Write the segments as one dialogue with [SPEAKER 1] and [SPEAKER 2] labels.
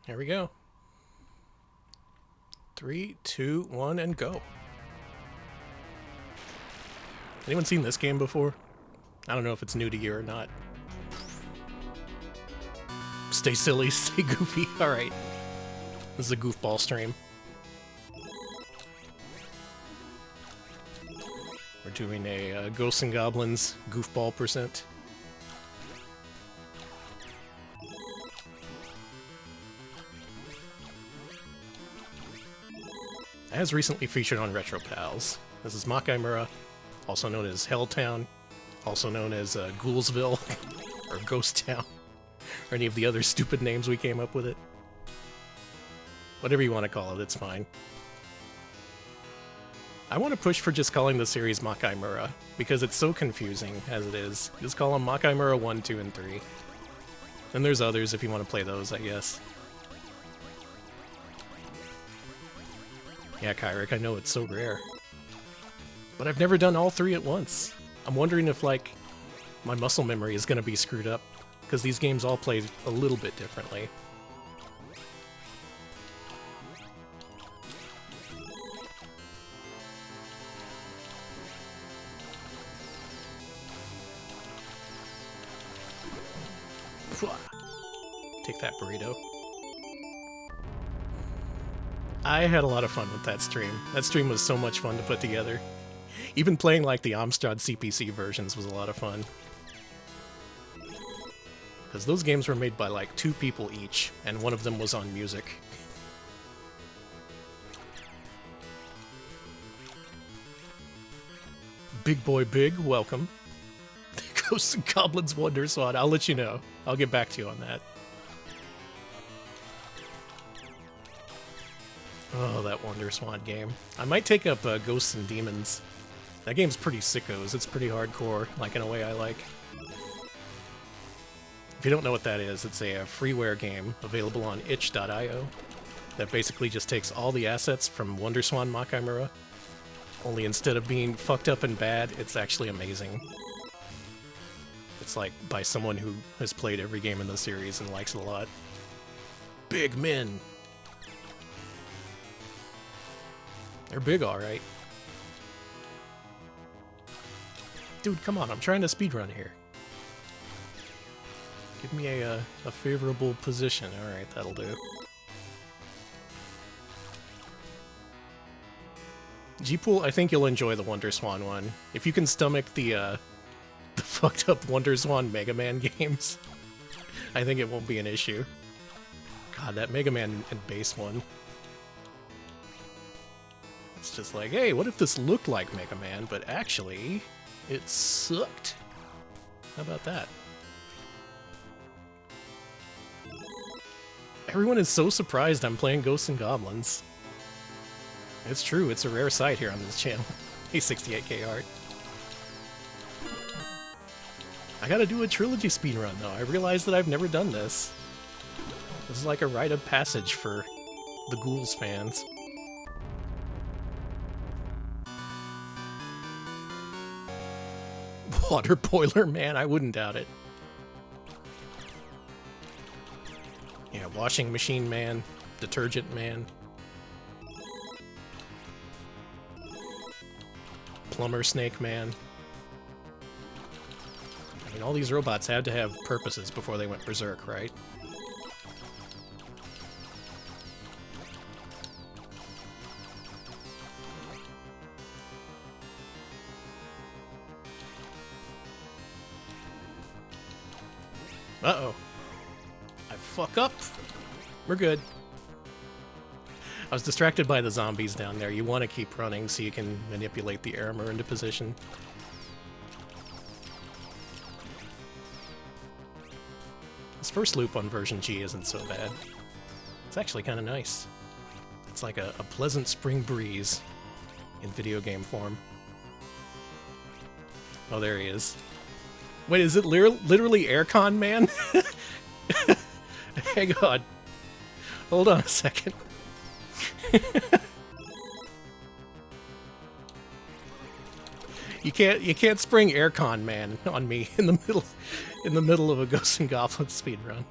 [SPEAKER 1] Here we go. 3, 2, 1, and go. Anyone seen this game before? I don't know if it's new to you or not. Stay silly, stay goofy. Alright. This is a goofball stream. We're doing a Ghosts and Goblins goofball percent. It has recently featured on Retro Pals. This is Makaimura, also known as Helltown, also known as Ghoulsville, or Ghost Town, or any of the other stupid names we came up with it. Whatever you want to call it, it's fine. I want to push for just calling the series Makaimura, because it's so confusing as it is. Just call them Makaimura 1, 2, and 3. And there's others if you want to play those, I guess. Yeah, Kyrick, I know it's so rare. But I've never done all three at once. I'm wondering if, like, my muscle memory is going to be screwed up, because these games all play a little bit differently. Take that, burrito. I had a lot of fun with that stream. That stream was so much fun to put together. Even playing like the Amstrad CPC versions was a lot of fun. Because those games were made by like 2 people each, and one of them was on music. Big Boy Big, welcome. Ghosts and Goblins Wonder Swan, I'll let you know. I'll get back to you on that. Oh, that Wonder Swan game. I might take up Ghosts and Demons. That game's pretty sickos. It's pretty hardcore, like in a way I like. If you don't know what that is, it's a freeware game available on itch.io that basically just takes all the assets from Wonder Swan Makaimura, only instead of being fucked up and bad, it's actually amazing. It's like by someone who has played every game in the series and likes it a lot. Big men! They're big, alright. Dude, come on, I'm trying to speedrun here. Give me a favorable position. Alright, that'll do. G-Pool, I think you'll enjoy the Wonder Swan one. If you can stomach the fucked up Wonder Swan Mega Man games, I think it won't be an issue. God, that Mega Man and Bass one. It's just like, hey, what if this looked like Mega Man, but actually, it sucked? How about that? Everyone is so surprised I'm playing Ghosts and Goblins. It's true, it's a rare sight here on this channel. Hey, 68k art. I gotta do a Trilogy speedrun, though. I realized that I've never done this. This is like a rite of passage for the Ghouls fans. Water Boiler Man, I wouldn't doubt it. Yeah, Washing Machine Man, Detergent Man. Plumber Snake Man. I mean, all these robots had to have purposes before they went berserk, right? Uh-oh. I fuck up. We're good. I was distracted by the zombies down there. You want to keep running so you can manipulate the armor into position. This first loop on version G isn't so bad. It's actually kind of nice. It's like a pleasant spring breeze in video game form. Oh, there he is. Wait, is it literally Aircon Man? Hang on. Hold on a second. You can't spring Aircon Man on me in the middle of a Ghosts and Goblins speedrun.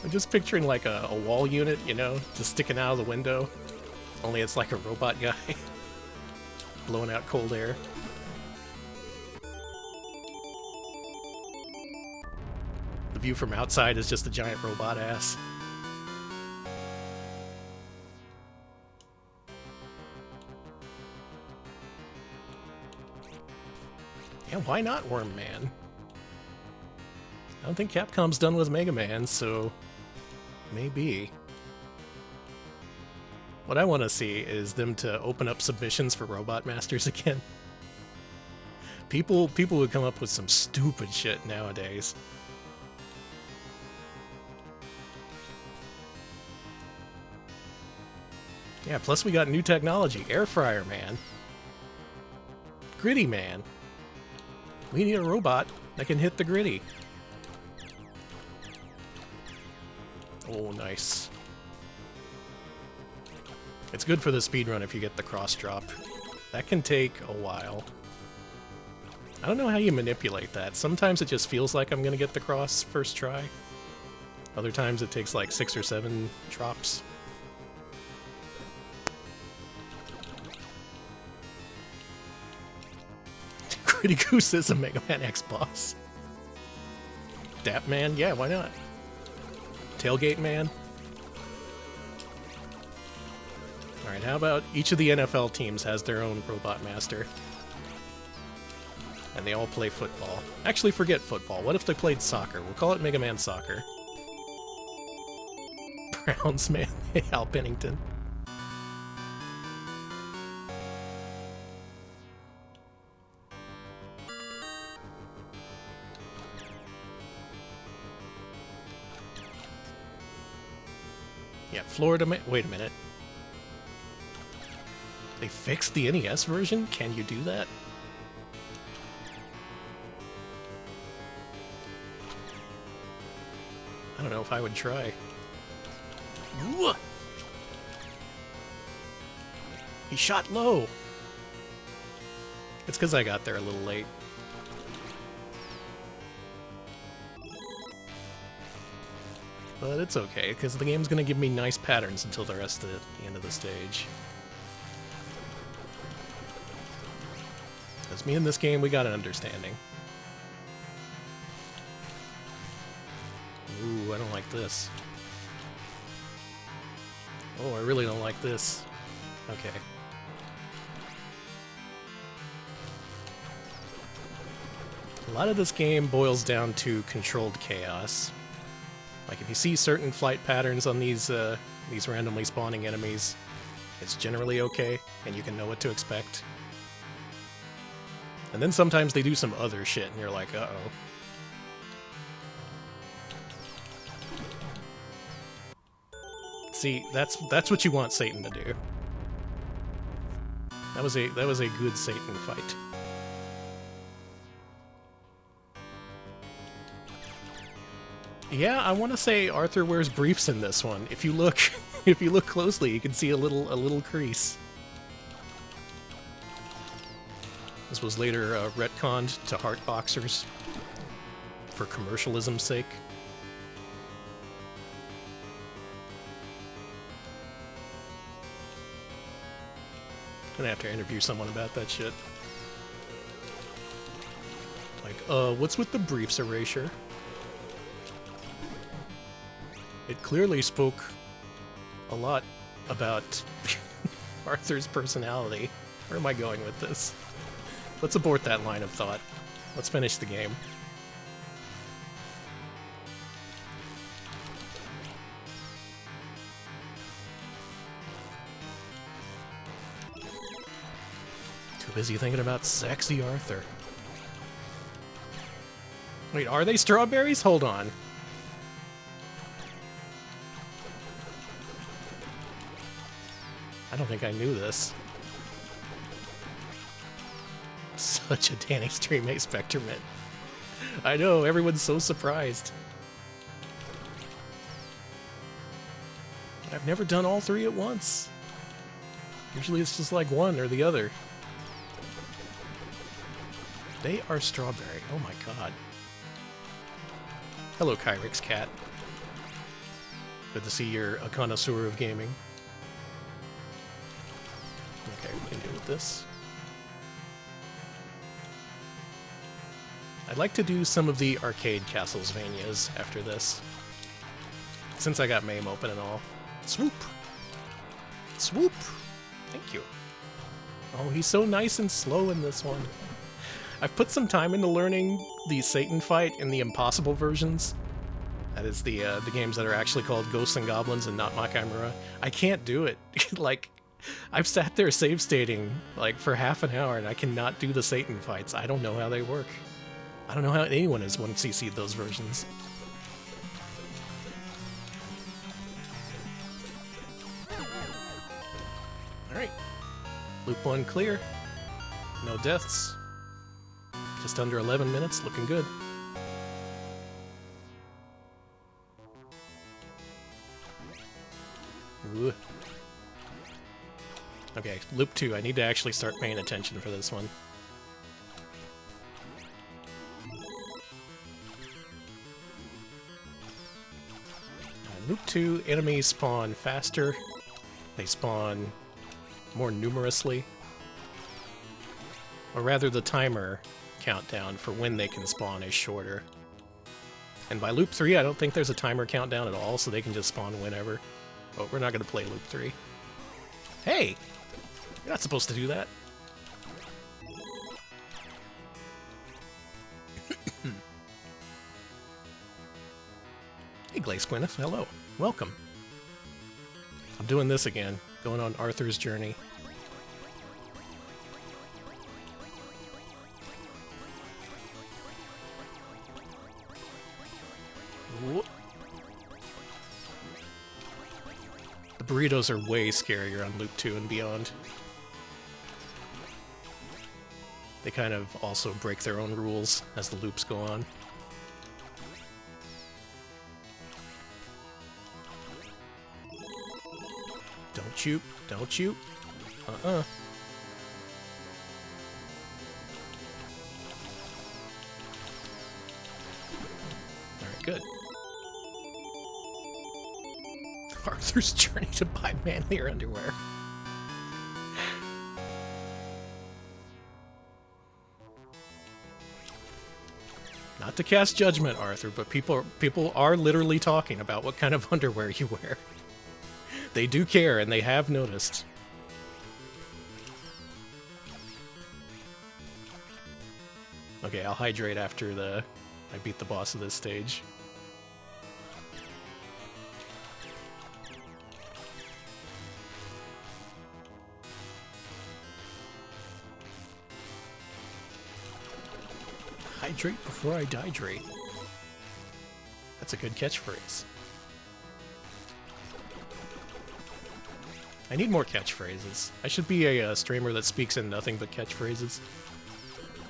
[SPEAKER 1] I'm just picturing like a wall unit, you know, just sticking out of the window. Only it's like a robot guy blowing out cold air. The view from outside is just a giant robot ass. Yeah, why not Worm Man? I don't think Capcom's done with Mega Man, so maybe. What I want to see is them to open up submissions for Robot Masters again. People would come up with some stupid shit nowadays. Yeah, plus we got new technology. Air Fryer Man. Gritty Man. We need a robot that can hit the gritty. Oh, nice. It's good for the speedrun if you get the cross drop. That can take a while. I don't know how you manipulate that. Sometimes it just feels like I'm gonna get the cross first try. Other times it takes like 6 or 7 drops. Gritty Goose is a Mega Man X boss. Dap Man? Yeah, why not? Tailgate Man? Alright, how about each of the NFL teams has their own Robot Master? And they all play football. Actually, forget football. What if they played soccer? We'll call it Mega Man Soccer. Browns, man. Al Pennington. Yeah, Florida man. Wait a minute. They fixed the NES version? Can you do that? I don't know if I would try. Whoa! He shot low! It's because I got there a little late. But it's okay, because the game's gonna give me nice patterns until the rest of the end of the stage. Because me and this game, we got an understanding. Ooh, I don't like this. Oh, I really don't like this. Okay. A lot of this game boils down to controlled chaos. Like, if you see certain flight patterns on these randomly spawning enemies, it's generally okay, and you can know what to expect. And then sometimes they do some other shit, and you're like, uh-oh. See, that's what you want Satan to do. That was a good Satan fight. Yeah, I want to say Arthur wears briefs in this one. If you look, if you look closely, you can see a little crease. This was later retconned to heart boxers for commercialism's sake. Gonna have to interview someone about that shit. Like, what's with the briefs erasure? It clearly spoke a lot about Arthur's personality. Where am I going with this? Let's abort that line of thought. Let's finish the game. Too busy thinking about sexy Arthur. Wait, are they strawberries? Hold on. I don't think I knew this. Such a Danny Stream A Spectrement. I know, everyone's so surprised. But I've never done all three at once. Usually it's just like one or the other. They are strawberry. Oh my god. Hello, Kyrix Cat. Good to see you're a connoisseur of gaming. Okay, we can deal with this. I'd like to do some of the arcade Castlevanias after this, since I got MAME open and all. Swoop! Swoop! Thank you. Oh, he's so nice and slow in this one. I've put some time into learning the Satan fight in the impossible versions. That is the games that are actually called Ghosts and Goblins and not Makaimura. I can't do it. Like, I've sat there save stating like for half an hour and I cannot do the Satan fights. I don't know how they work. I don't know how anyone has 1cc'd those versions. Alright. Loop 1 clear. No deaths. Just under 11 minutes, looking good. Ooh. Okay, loop 2. I need to actually start paying attention for this one. Loop 2, enemies spawn faster. They spawn more numerously. Or rather, the timer countdown for when they can spawn is shorter. And by loop 3, I don't think there's a timer countdown at all, so they can just spawn whenever. But we're not going to play loop 3. Hey! You're not supposed to do that. Hey, Glaze Gwyneth, hello. Welcome. I'm doing this again, going on Arthur's journey. Whoop. The burritos are way scarier on Loop 2 and beyond. They kind of also break their own rules as the loops go on. Don't shoot. Don't shoot. Uh-uh. Alright, good. Arthur's journey to buy manlier underwear. Not to cast judgment, Arthur, but people are literally talking about what kind of underwear you wear. They do care, and they have noticed. Okay, I'll hydrate after I beat the boss of this stage. Hydrate before I dihydrate. That's a good catchphrase. I need more catchphrases. I should be a streamer that speaks in nothing but catchphrases.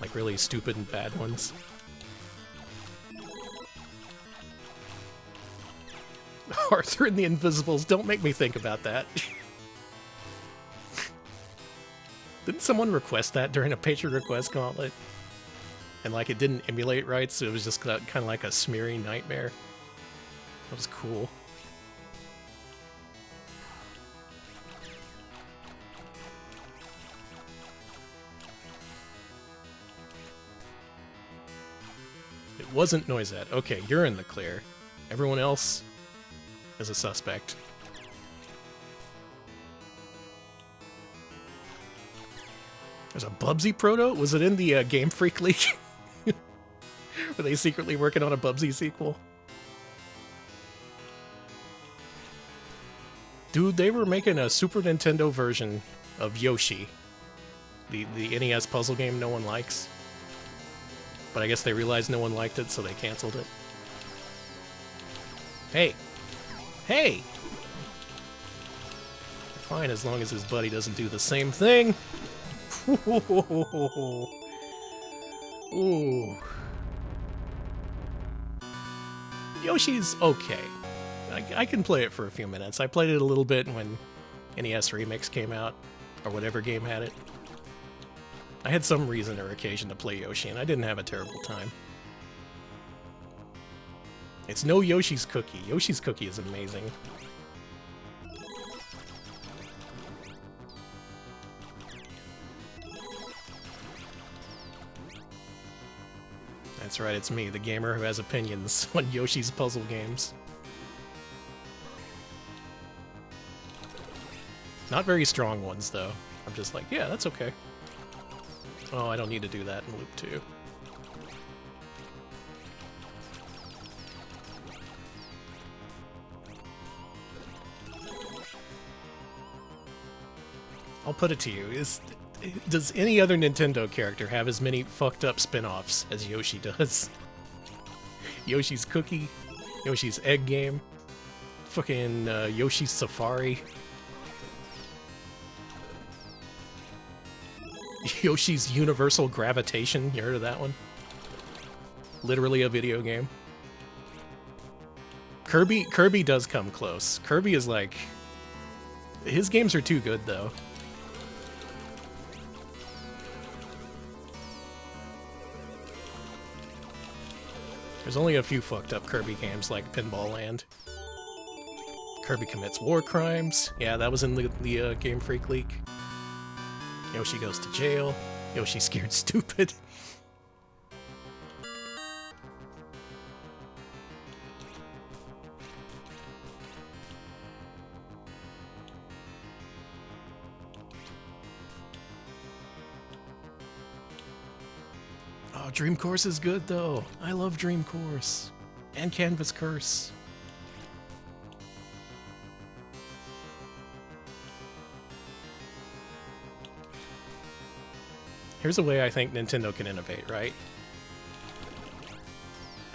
[SPEAKER 1] Like really stupid and bad ones. Arthur and the Invisibles, don't make me think about that. Didn't someone request that during a patron request gauntlet? And like it didn't emulate right, so it was just kind of like a smeary nightmare. That was cool. It wasn't Noisette. Okay, you're in the clear. Everyone else is a suspect. There's a Bubsy proto? Was it in the Game Freak League? Were they secretly working on a Bubsy sequel? Dude, they were making a Super Nintendo version of Yoshi. The NES puzzle game no one likes. But I guess they realized no one liked it, so they canceled it. Hey! Hey! Fine, as long as his buddy doesn't do the same thing. Ooh. Yoshi's okay. I can play it for a few minutes. I played it a little bit when NES Remix came out, or whatever game had it. I had some reason or occasion to play Yoshi, and I didn't have a terrible time. It's no Yoshi's Cookie. Yoshi's Cookie is amazing. That's right, it's me, the gamer who has opinions on Yoshi's puzzle games. Not very strong ones, though. I'm just like, yeah, that's okay. Oh, I don't need to do that in Loop 2. I'll put it to you, does any other Nintendo character have as many fucked up spin-offs as Yoshi does? Yoshi's Cookie, Yoshi's Egg Game, fucking Yoshi's Safari, Yoshi's Universal Gravitation, you heard of that one? Literally a video game. Kirby does come close. Kirby is like... His games are too good, though. There's only a few fucked up Kirby games like Pinball Land. Kirby Commits War Crimes. Yeah, that was in the Game Freak leak. Yoshi Goes to Jail. Yoshi Scared Stupid. Oh, Dream Course is good, though. I love Dream Course. And Canvas Curse. Here's a way I think Nintendo can innovate, right?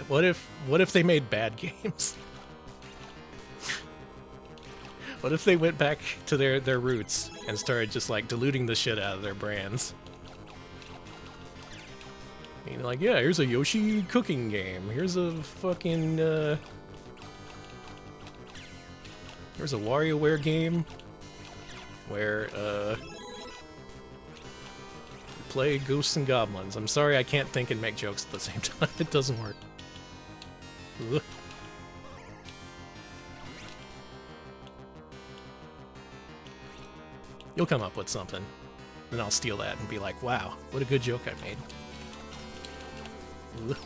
[SPEAKER 1] What if they made bad games? What if they went back to their roots and started just like diluting the shit out of their brands? I mean, like, yeah, here's a Yoshi cooking game. Here's a fucking here's a WarioWare game where play Ghosts and Goblins. I'm sorry I can't think and make jokes at the same time. It doesn't work. Ugh. You'll come up with something. Then I'll steal that and be like, wow, what a good joke I made. Ugh.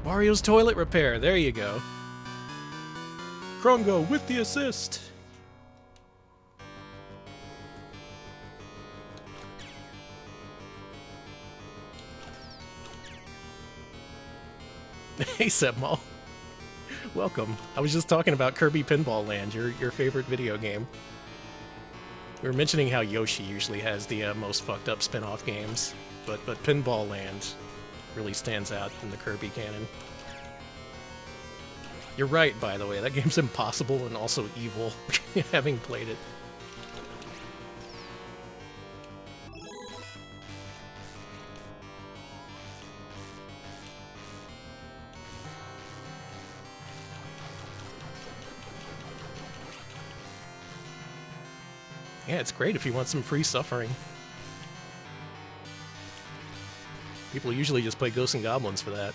[SPEAKER 1] Mario's toilet repair. There you go. Krongo with the assist. Hey, Sebmal. Welcome. I was just talking about Kirby Pinball Land, your favorite video game. We were mentioning how Yoshi usually has the most fucked up spin-off games, but Pinball Land really stands out in the Kirby canon. You're right, by the way. That game's impossible and also evil, having played it. Yeah, it's great if you want some free suffering. People usually just play Ghosts and Goblins for that.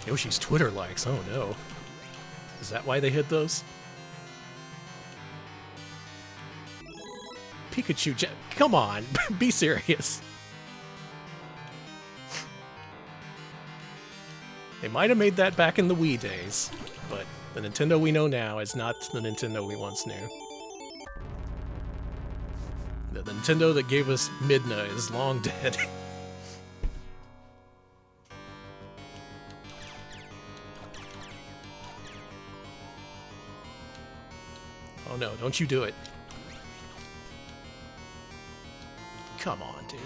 [SPEAKER 1] Yoshi's Twitter likes, oh no. Is that why they hid those? Pikachu, come on, be serious. They might have made that back in the Wii days, but the Nintendo we know now is not the Nintendo we once knew. The Nintendo that gave us Midna is long dead. Oh no, don't you do it. Come on, dude.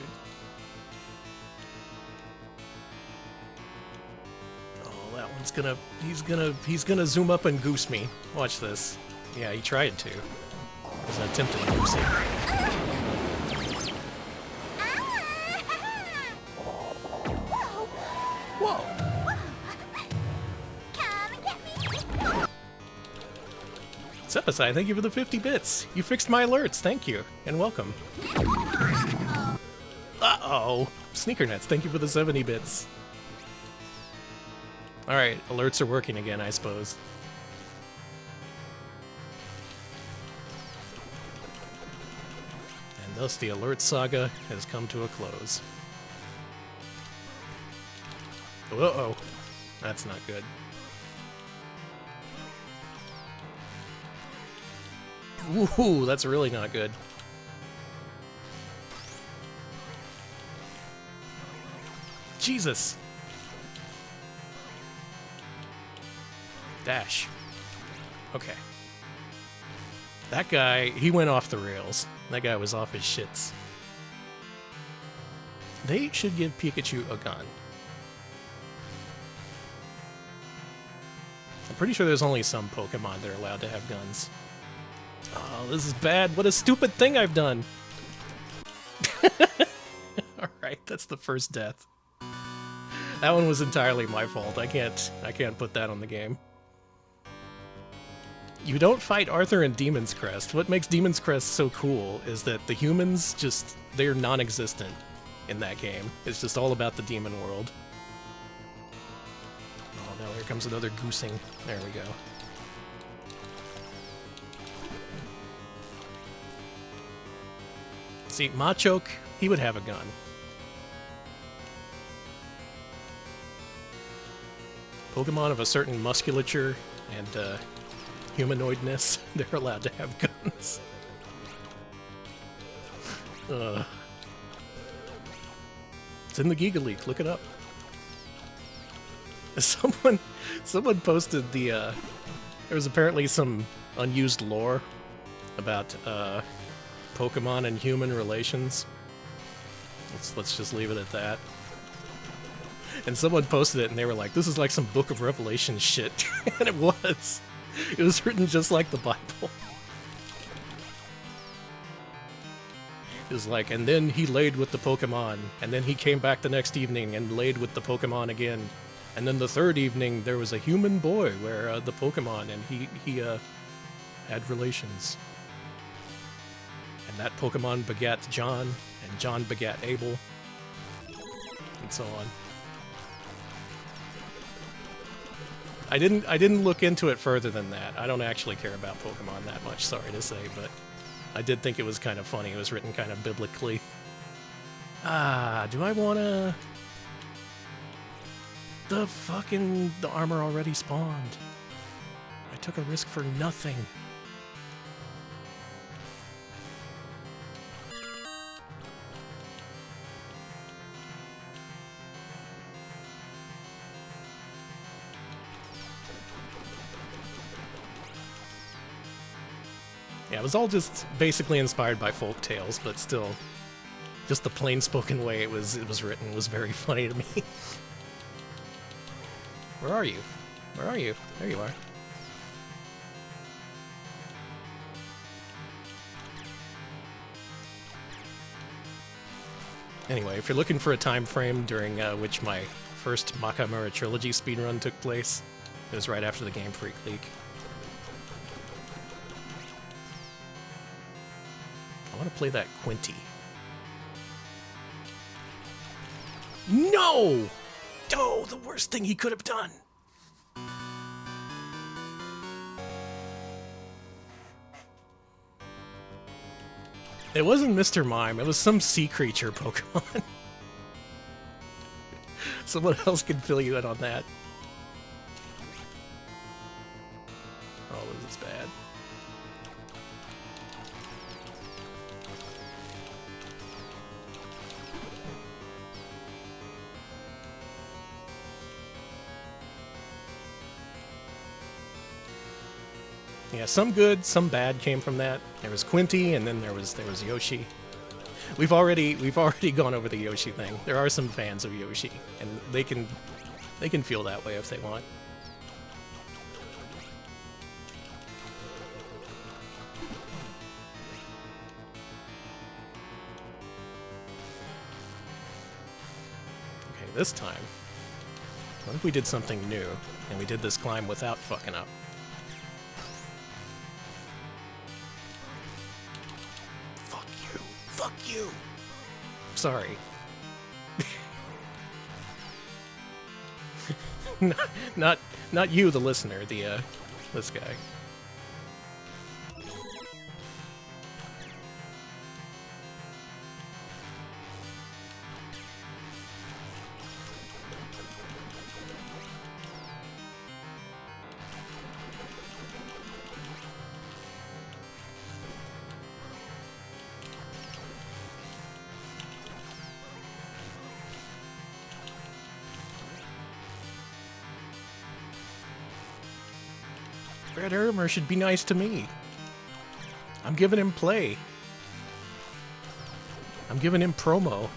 [SPEAKER 1] Oh, that one's gonna... He's gonna zoom up and goose me. Watch this. Yeah, he tried to. It was an attempted goosing. Whoa! Sepasai, thank you for the 50 bits. You fixed my alerts. Thank you, and welcome. Uh-oh. Sneakernets, thank you for the 70 bits. Alright, alerts are working again, I suppose. And thus the alert saga has come to a close. Uh-oh. That's not good. Ooh, that's really not good. Jesus! Dash. Okay. That guy, he went off the rails. That guy was off his shits. They should give Pikachu a gun. I'm pretty sure there's only some Pokemon that are allowed to have guns. Oh, this is bad. What a stupid thing I've done. Alright, that's the first death. That one was entirely my fault. I can't put that on the game. You don't fight Arthur in Demon's Crest. What makes Demon's Crest so cool is that the humans just, they're non-existent in that game. It's just all about the demon world. Oh no, here comes another goosing. There we go. See, Machoke, he would have a gun. Pokemon of a certain musculature and humanoidness, they're allowed to have guns. It's in the Giga Leak, look it up. Someone posted the, there was apparently some unused lore about, Pokemon and human relations. Let's just leave it at that. And someone posted it and they were like, this is like some Book of Revelation shit. And it was. It was written just like the Bible. It was like, and then he laid with the Pokemon, and then he came back the next evening and laid with the Pokemon again. And then the third evening there was a human boy where the Pokemon, and he had relations. And that Pokemon begat John, and John begat Abel, and so on. I didn't look into it further than that. I don't actually care about Pokemon that much, sorry to say, but I did think it was kind of funny. It was written kind of biblically. Do I wanna... The armor already spawned. I took a risk for nothing. Yeah, it was all just basically inspired by folk tales, but still, just the plain-spoken way it was written was very funny to me. Where are you? Where are you? There you are. Anyway, if you're looking for a time frame during which my first Makaimura Trilogy speedrun took place, it was right after the Game Freak leak. I want to play that Quinty. No! Oh, the worst thing he could have done! It wasn't Mr. Mime, it was some sea creature Pokemon. Someone else can fill you in on that. Oh, this is bad. Yeah, some good, some bad came from that. There was Quinty, and then there was Yoshi. We've already gone over the Yoshi thing. There are some fans of Yoshi, and they can feel that way if they want. Okay, this time, what if we did something new and we did this climb without fucking up? you. Sorry. not you, the listener. This guy. Red Armor should be nice to me. I'm giving him play. I'm giving him promo.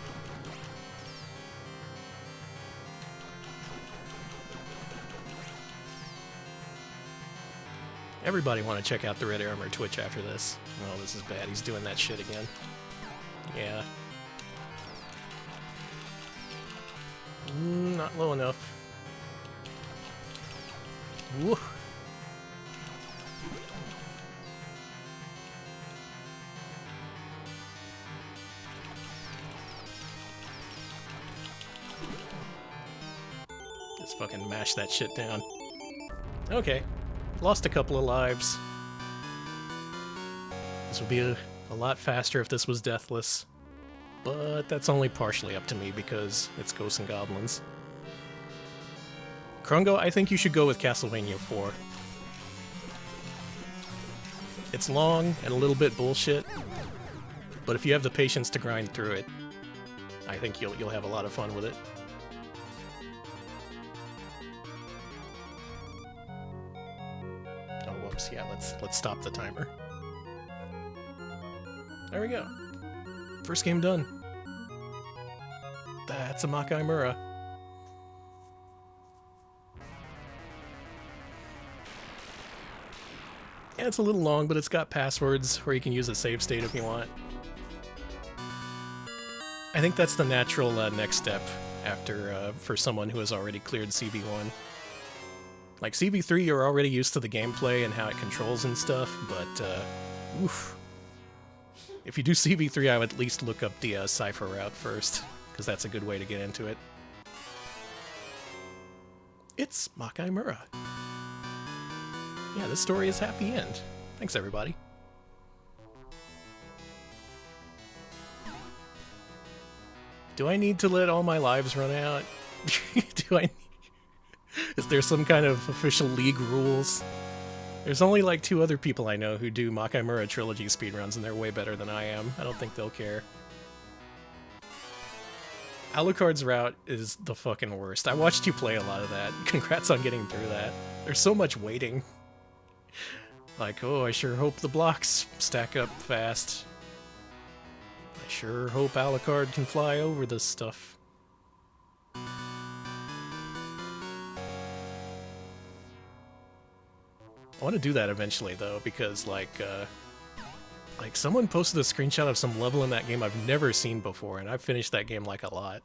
[SPEAKER 1] Everybody want to check out the Red Armor Twitch after this. Oh, this is bad. He's doing that shit again. Yeah. Not low enough. Woo. Just fucking mash that shit down. Okay. Lost a couple of lives. This would be a lot faster if this was deathless. But that's only partially up to me because it's Ghosts and Goblins. Krungo, I think you should go with Castlevania 4. It's long and a little bit bullshit, but if you have the patience to grind through it, I think you'll have a lot of fun with it. Oh, whoops, yeah, let's stop the timer. There we go. First game done. That's a Makaimura. Yeah, it's a little long, but it's got passwords where you can use a save state if you want. I think that's the natural next step after for someone who has already cleared CV1. Like CV3, you're already used to the gameplay and how it controls and stuff, but oof. If you do CV3, I would at least look up the Cypher route first, because that's a good way to get into it. It's Makaimura. Yeah, this story is happy end. Thanks, everybody. Do I need to let all my lives run out? Is there some kind of official league rules? There's only like 2 other people I know who do Makaimura Trilogy speedruns, and they're way better than I am. I don't think they'll care. Alucard's route is the fucking worst. I watched you play a lot of that. Congrats on getting through that. There's so much waiting. Like, oh, I sure hope the blocks stack up fast. I sure hope Alucard can fly over this stuff. I want to do that eventually, though, because, like someone posted a screenshot of some level in that game I've never seen before, and I've finished that game, like, a lot.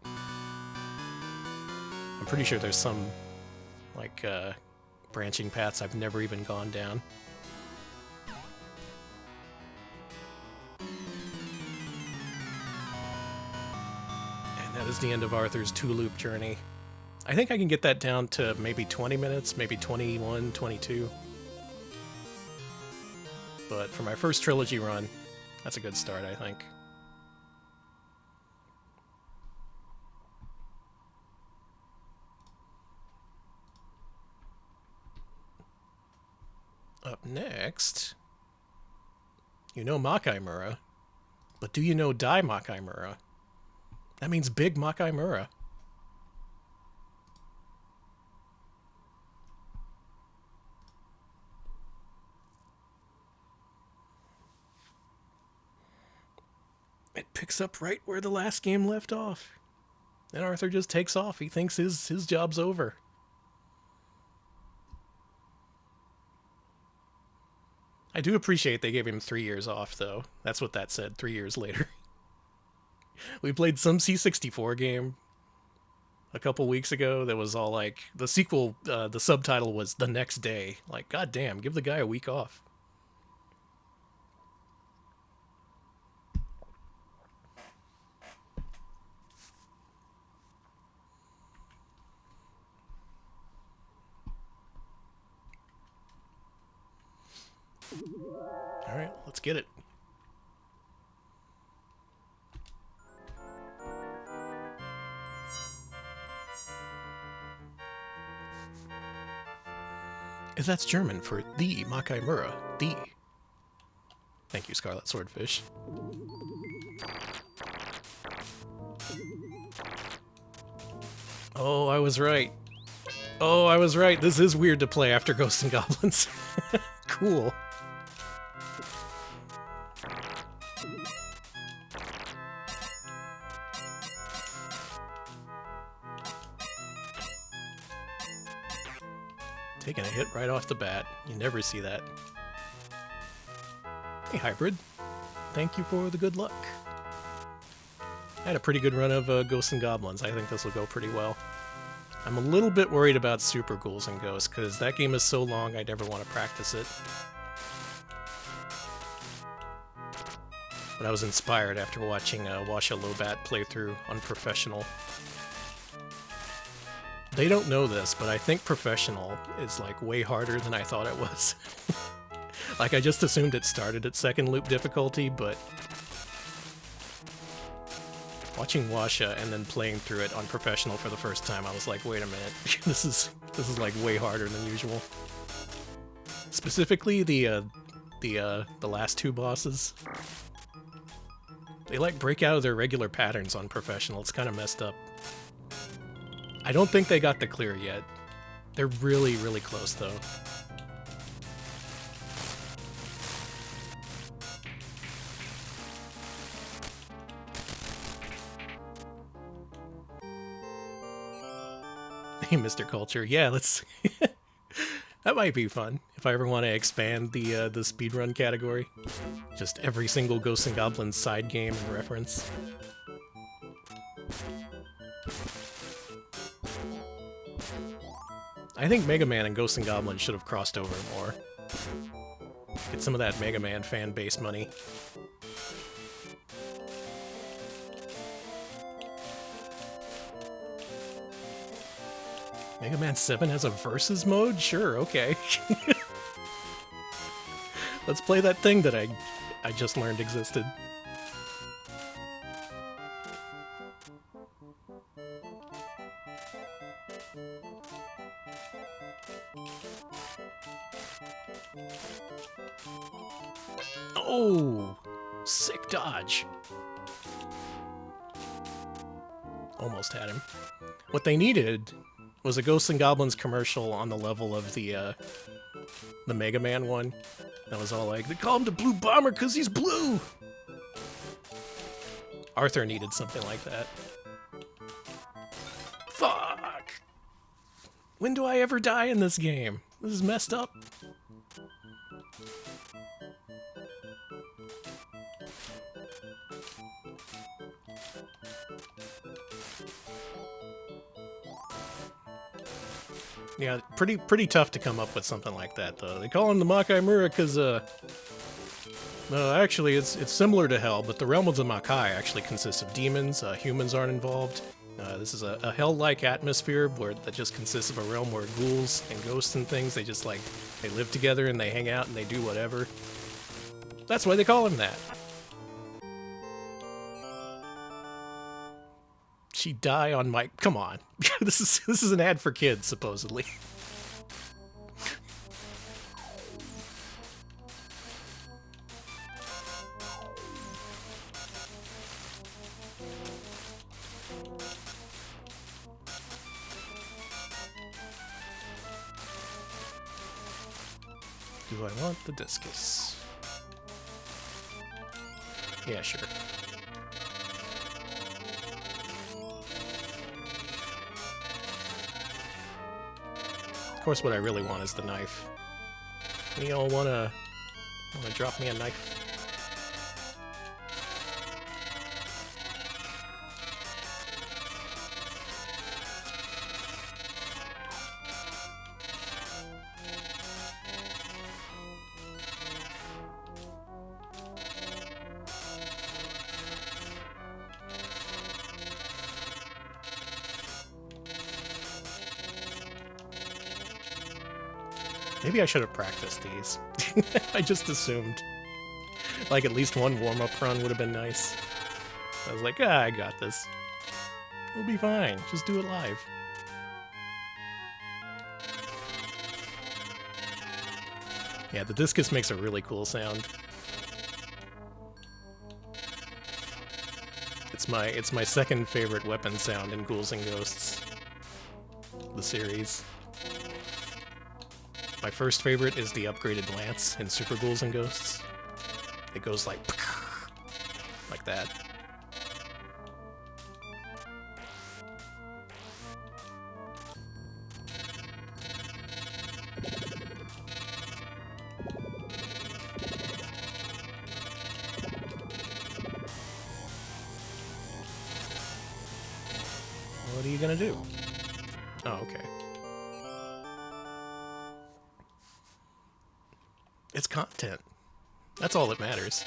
[SPEAKER 1] I'm pretty sure there's some, like, branching paths I've never even gone down. And that is the end of Arthur's 2-loop journey. I think I can get that down to maybe 20 minutes, maybe 21, 22. But for my first trilogy run, that's a good start, I think. Up next, you know Makaimura, but do you know Daimakaimura? That means Big Makaimura. It picks up right where the last game left off. Then Arthur just takes off. He thinks his job's over. I do appreciate they gave him 3 years off, though. That's what that said, 3 years later. We played some C64 game a couple weeks ago that was all like, the sequel, the subtitle was The Next Day. Like, goddamn, give the guy a week off. Alright, let's get it. That's German for the Makaimura. The. Thank you, Scarlet Swordfish. Oh, I was right. Oh, I was right. This is weird to play after Ghosts and Goblins. Cool. Taking a hit right off the bat. You never see that. Hey, Hybrid. Thank you for the good luck. I had a pretty good run of Ghosts and Goblins. I think this will go pretty well. I'm a little bit worried about Super Ghouls and Ghosts, because that game is so long I never want to practice it. But I was inspired after watching Washa Lobat play through Unprofessional. They don't know this, but I think Professional is like way harder than I thought it was. Like, I just assumed it started at second loop difficulty, but watching Washa and then playing through it on Professional for the first time, I was like, wait a minute, this is like way harder than usual. Specifically the last two bosses. They like break out of their regular patterns on Professional. It's kind of messed up. I don't think they got the clear yet. They're really, really close, though. Hey, Mr. Culture. Yeah, let's... That might be fun, if I ever want to expand the speedrun category. Just every single Ghosts and Goblins side game and reference. I think Mega Man and Ghosts and Goblins should have crossed over more. Get some of that Mega Man fan base money. Mega Man 7 has a versus mode? Sure, okay. Let's play that thing that I just learned existed. Oh! Sick dodge. Almost had him. What they needed was a Ghosts and Goblins commercial on the level of the Mega Man one. That was all like, they call him the Blue Bomber because he's blue! Arthur needed something like that. Fuck! When do I ever die in this game? This is messed up. Yeah, pretty tough to come up with something like that, though. They call him the Makaimura because, no, actually, it's similar to Hell, but the realm of the Makai actually consists of demons. Humans aren't involved. This is a hell-like atmosphere that just consists of a realm where ghouls and ghosts and things, they just, like, they live together and they hang out and they do whatever. That's why they call him that. She die on my... Come on. This is an ad for kids, supposedly. Do I want the discus? Yeah, sure. Of course, what I really want is the knife. Any y'all wanna drop me a knife? Maybe I should have practiced these. I just assumed. Like, at least one warm-up run would have been nice. I was like, I got this. We'll be fine. Just do it live. Yeah, the discus makes a really cool sound. It's my second favorite weapon sound in Ghouls and Ghosts, the series. My first favorite is the upgraded lance in Super Ghouls and Ghosts. It goes like that. What are you gonna do? Oh, okay. It's content. That's all that matters.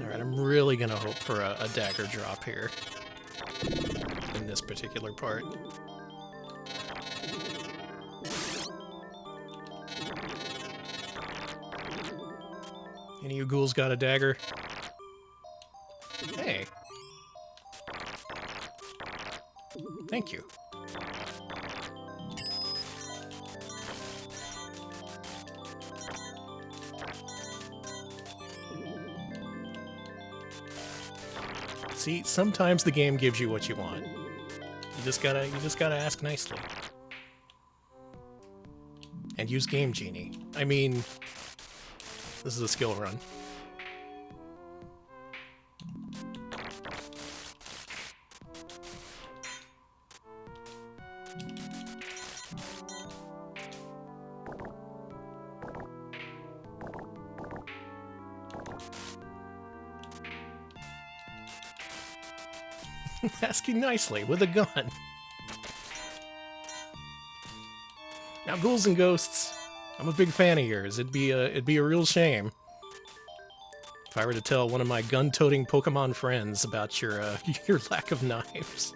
[SPEAKER 1] Alright, I'm really gonna hope for a dagger drop here. In this particular part. Any of you ghouls got a dagger? Hey. Thank you. See, sometimes the game gives you what you want. You just gotta ask nicely. And use Game Genie. I mean, this is a skill run. Asking nicely with a gun. Now, Ghouls and Ghosts, I'm a big fan of yours. It'd be a real shame if I were to tell one of my gun-toting Pokemon friends about your your lack of knives.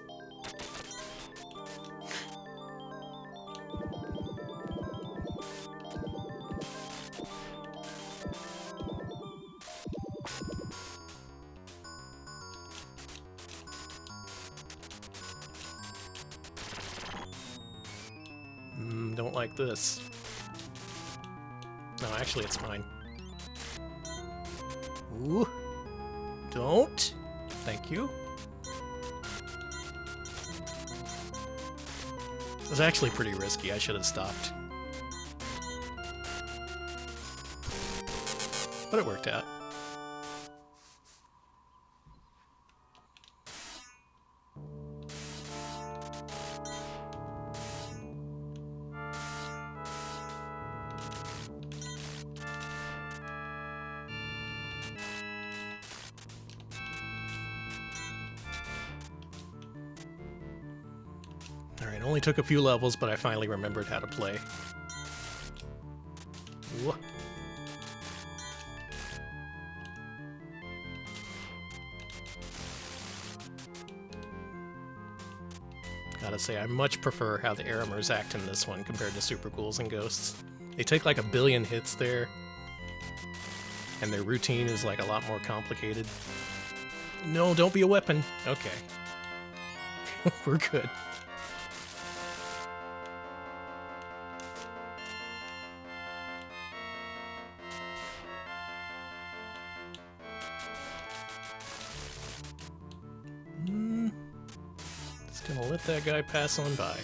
[SPEAKER 1] Don't like this. No, actually, it's fine. Ooh. Don't. Thank you. It was actually pretty risky. I should have stopped. But it worked out. Alright, only took a few levels, but I finally remembered how to play. Ooh. Gotta say, I much prefer how the Aramers act in this one compared to Super Ghouls and Ghosts. They take like 1 billion hits there, and their routine is like a lot more complicated. No, don't be a weapon. Okay. We're good. Just gonna let that guy pass on by.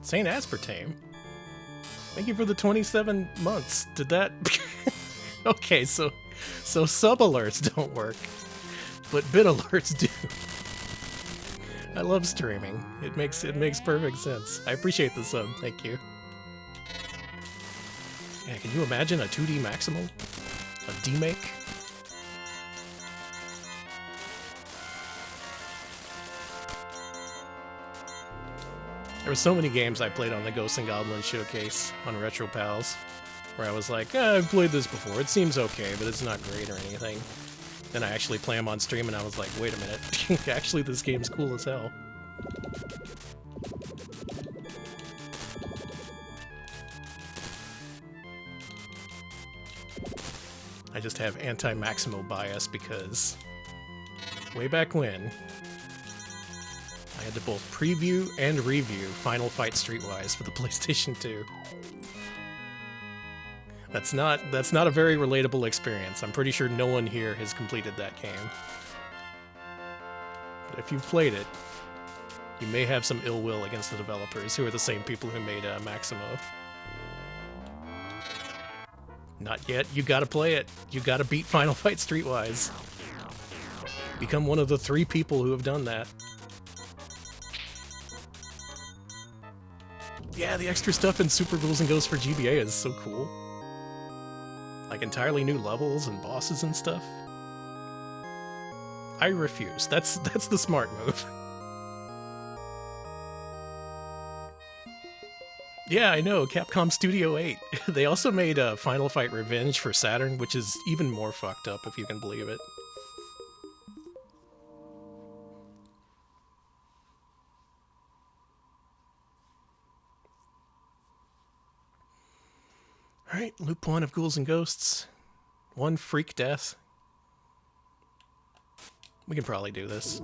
[SPEAKER 1] Saint Aspartame? Thank you for the 27 months. Did that... Okay, so sub alerts don't work, but bit alerts do. I love streaming. It makes perfect sense. I appreciate the sub. Thank you. Yeah, can you imagine a 2D Maximal? A demake? There were so many games I played on the Ghosts and Goblins showcase on Retro Pals, where I was like, I've played this before, it seems okay, but it's not great or anything. Then I actually play them on stream and I was like, wait a minute, actually this game's cool as hell. I just have anti-maximal bias because way back when, I had to both preview and review Final Fight Streetwise for the PlayStation 2. That's not a very relatable experience. I'm pretty sure no one here has completed that game. But if you've played it, you may have some ill will against the developers, who are the same people who made Maximo. Not yet. You gotta play it. You gotta beat Final Fight Streetwise. Become one of the 3 people who have done that. Yeah, the extra stuff in Super Ghouls and Ghosts for GBA is so cool. Like entirely new levels and bosses and stuff. I refuse. That's the smart move. Yeah, I know, Capcom Studio 8. They also made Final Fight Revenge for Saturn, which is even more fucked up, if you can believe it. Alright, loop 1 of Ghouls and Ghosts. 1 freak death. We can probably do this.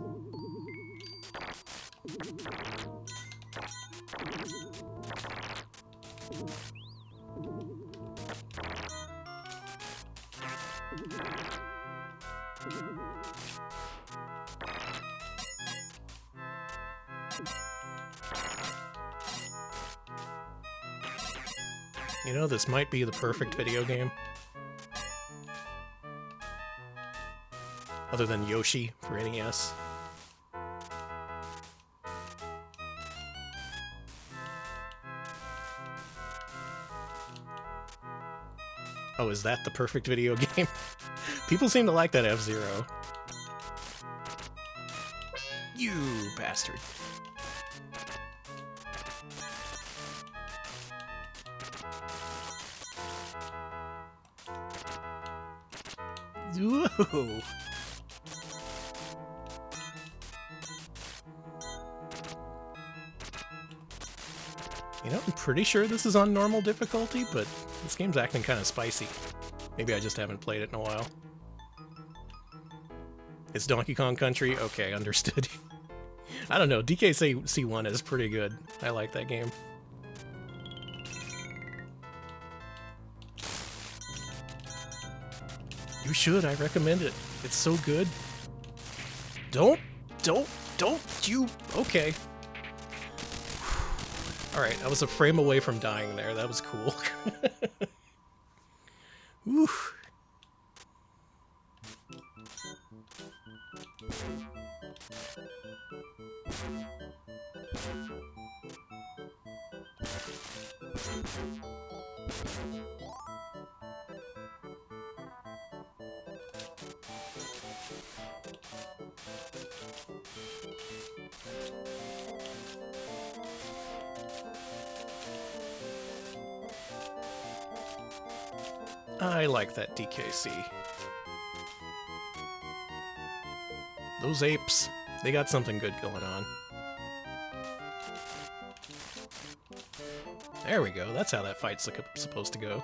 [SPEAKER 1] You know, this might be the perfect video game. Other than Yoshi for NES. Oh, is that the perfect video game? People seem to like that F-Zero. You bastard. Whoa. You know, I'm pretty sure this is on normal difficulty, but this game's acting kind of spicy. Maybe I just haven't played it in a while. It's Donkey Kong Country? Okay, understood. I don't know, DKC1 is pretty good. I like that game. You should, I recommend it. It's so good. Don't you... Okay. Alright, I was a frame away from dying there. That was cool. Whew. I like that DKC. Those apes, they got something good going on. There we go, that's how that fight's supposed to go.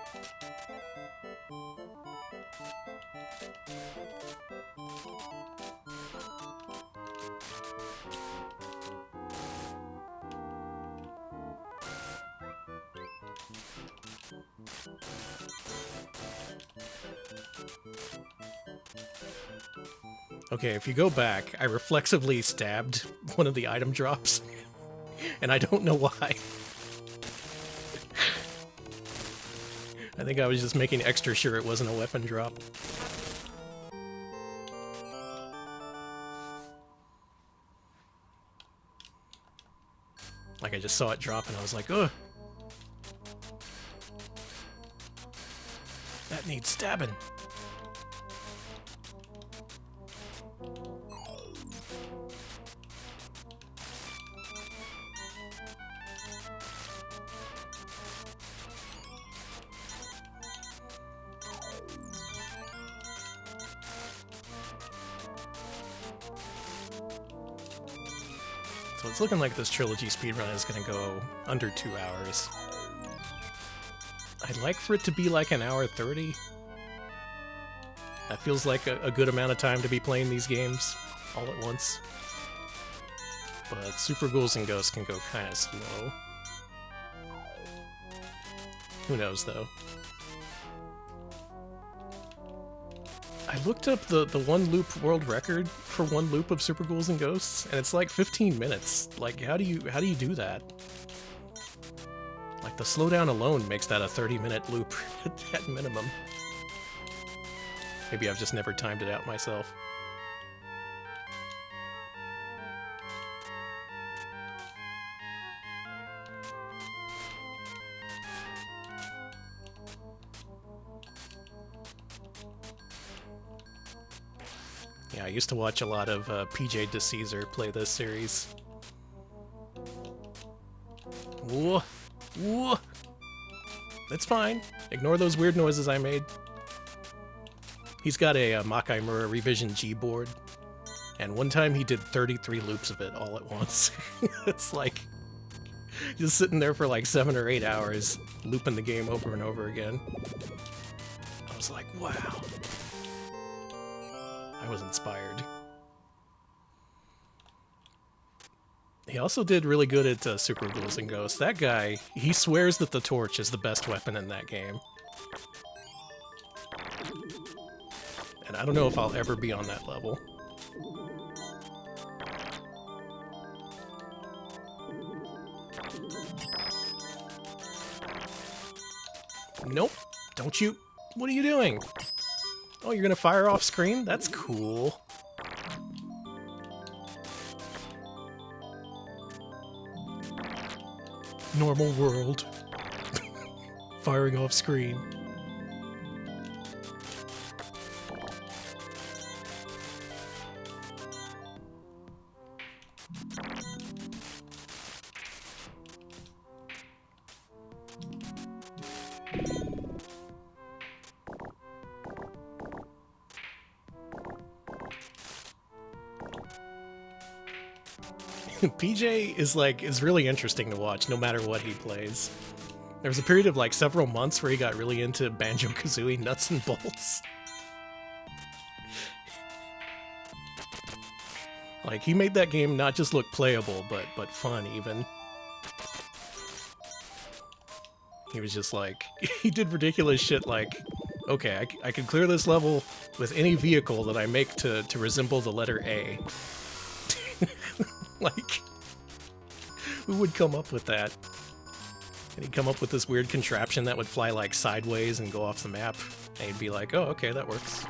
[SPEAKER 1] Okay, if you go back, I reflexively stabbed one of the item drops, and I don't know why. I think I was just making extra sure it wasn't a weapon drop. Like, I just saw it drop and I was like, ugh! That needs stabbing. So it's looking like this Trilogy speedrun is going to go under 2 hours. I'd like for it to be like an hour 30. That feels like a good amount of time to be playing these games all at once. But Super Ghouls and Ghosts can go kind of slow. Who knows, though? I looked up the one loop world record for one loop of Super Ghouls and Ghosts, and it's like 15 minutes. Like, how do you do that? Like, the slowdown alone makes that a 30-minute loop at minimum. Maybe I've just never timed it out myself. Yeah, I used to watch a lot of PJ DeCaesar play this series. Whoa! Whoa! It's fine. Ignore those weird noises I made. He's got a Makaimura Revision G board, and one time he did 33 loops of it all at once. It's like just sitting there for like 7 or 8 hours, looping the game over and over again. I was like, wow. I was inspired. He also did really good at Super Ghouls and Ghosts. That guy, he swears that the torch is the best weapon in that game. And I don't know if I'll ever be on that level. Nope. Don't you... What are you doing? Oh, you're gonna fire off screen? That's cool. Normal world. Firing off screen. PJ is really interesting to watch no matter what he plays. There was a period of like several months where he got really into Banjo-Kazooie nuts and bolts. Like, he made that game not just look playable, but fun even. He was just like, he did ridiculous shit like, okay, I can clear this level with any vehicle that I make to resemble the letter A. Like, who would come up with that? And he'd come up with this weird contraption that would fly like sideways and go off the map. And he'd be like, oh, okay, that works.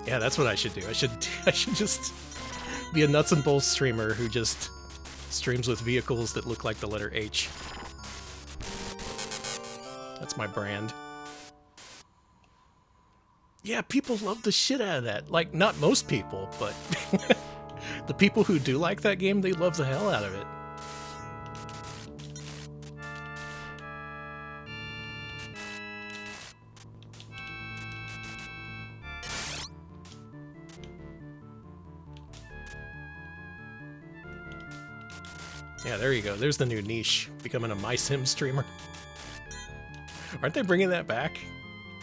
[SPEAKER 1] Yeah, that's what I should do. I should just be a nuts and bolts streamer who just streams with vehicles that look like the letter H. That's my brand. Yeah, people love the shit out of that. Like, not most people, but the people who do like that game, they love the hell out of it. Yeah, there you go. There's the new niche, becoming a MySim streamer. Aren't they bringing that back?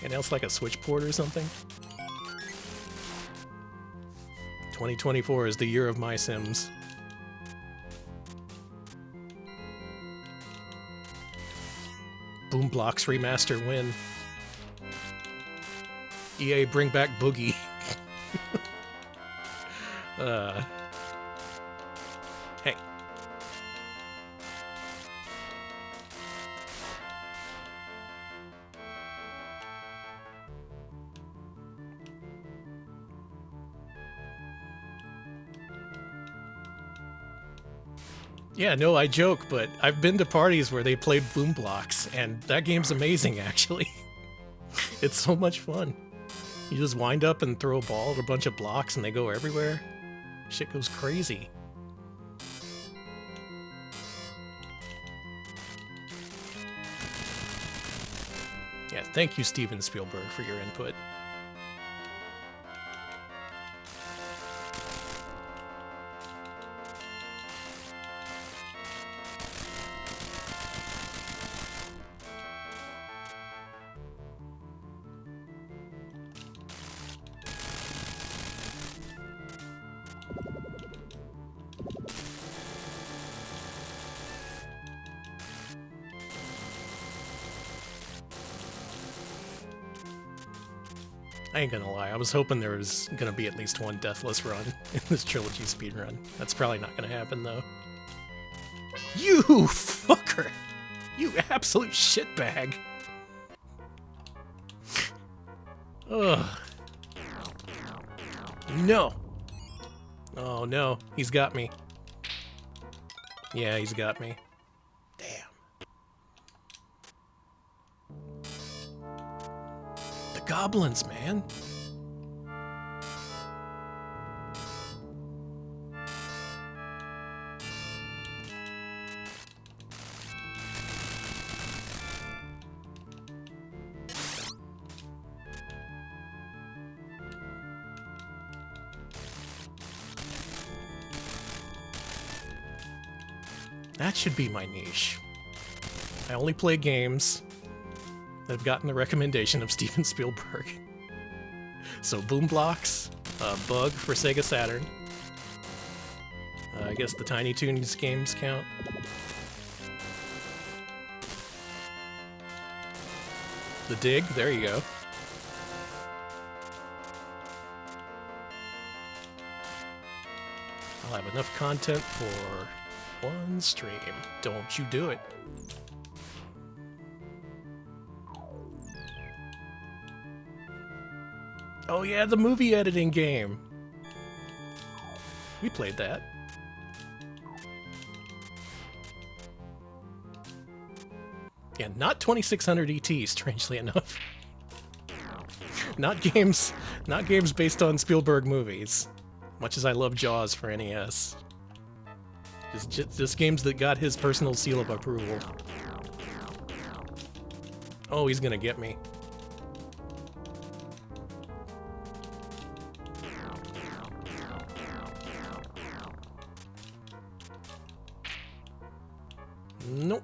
[SPEAKER 1] And else like a Switch port or something? 2024 is the year of MySims. Boom Blocks remaster win. EA bring back Boogie. Hey. Yeah, no, I joke, but I've been to parties where they played Boom Blocks, and that game's amazing, actually. It's so much fun. You just wind up and throw a ball at a bunch of blocks, and they go everywhere. Shit goes crazy. Yeah, thank you, Steven Spielberg, for your input. I ain't gonna lie, I was hoping there was gonna be at least one deathless run in this Trilogy speedrun. That's probably not gonna happen, though. You fucker! You absolute shitbag! Ugh. No! Oh no, he's got me. Yeah, he's got me. Damn. The Goblins, man! That should be my niche. I only play games that have gotten the recommendation of Steven Spielberg. So Boom Blocks, Bug for Sega Saturn. I guess the Tiny Toons games count. The Dig, there you go. I'll have enough content for one stream. Don't you do it. Oh yeah, the movie editing game. We played that. Yeah, not 2600 ET, strangely enough. Not games based on Spielberg movies. Much as I love Jaws for NES. Just games that got his personal seal of approval. Oh, he's gonna get me. Nope.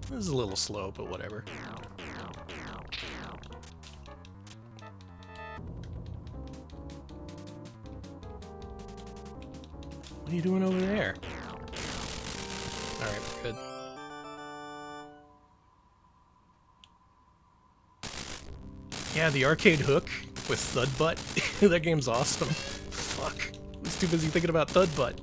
[SPEAKER 1] This is a little slow, but whatever. What are you doing over there? Alright, we're good. Yeah, the arcade hook with Thud Butt. That game's awesome. Fuck. I was too busy thinking about Thud Butt.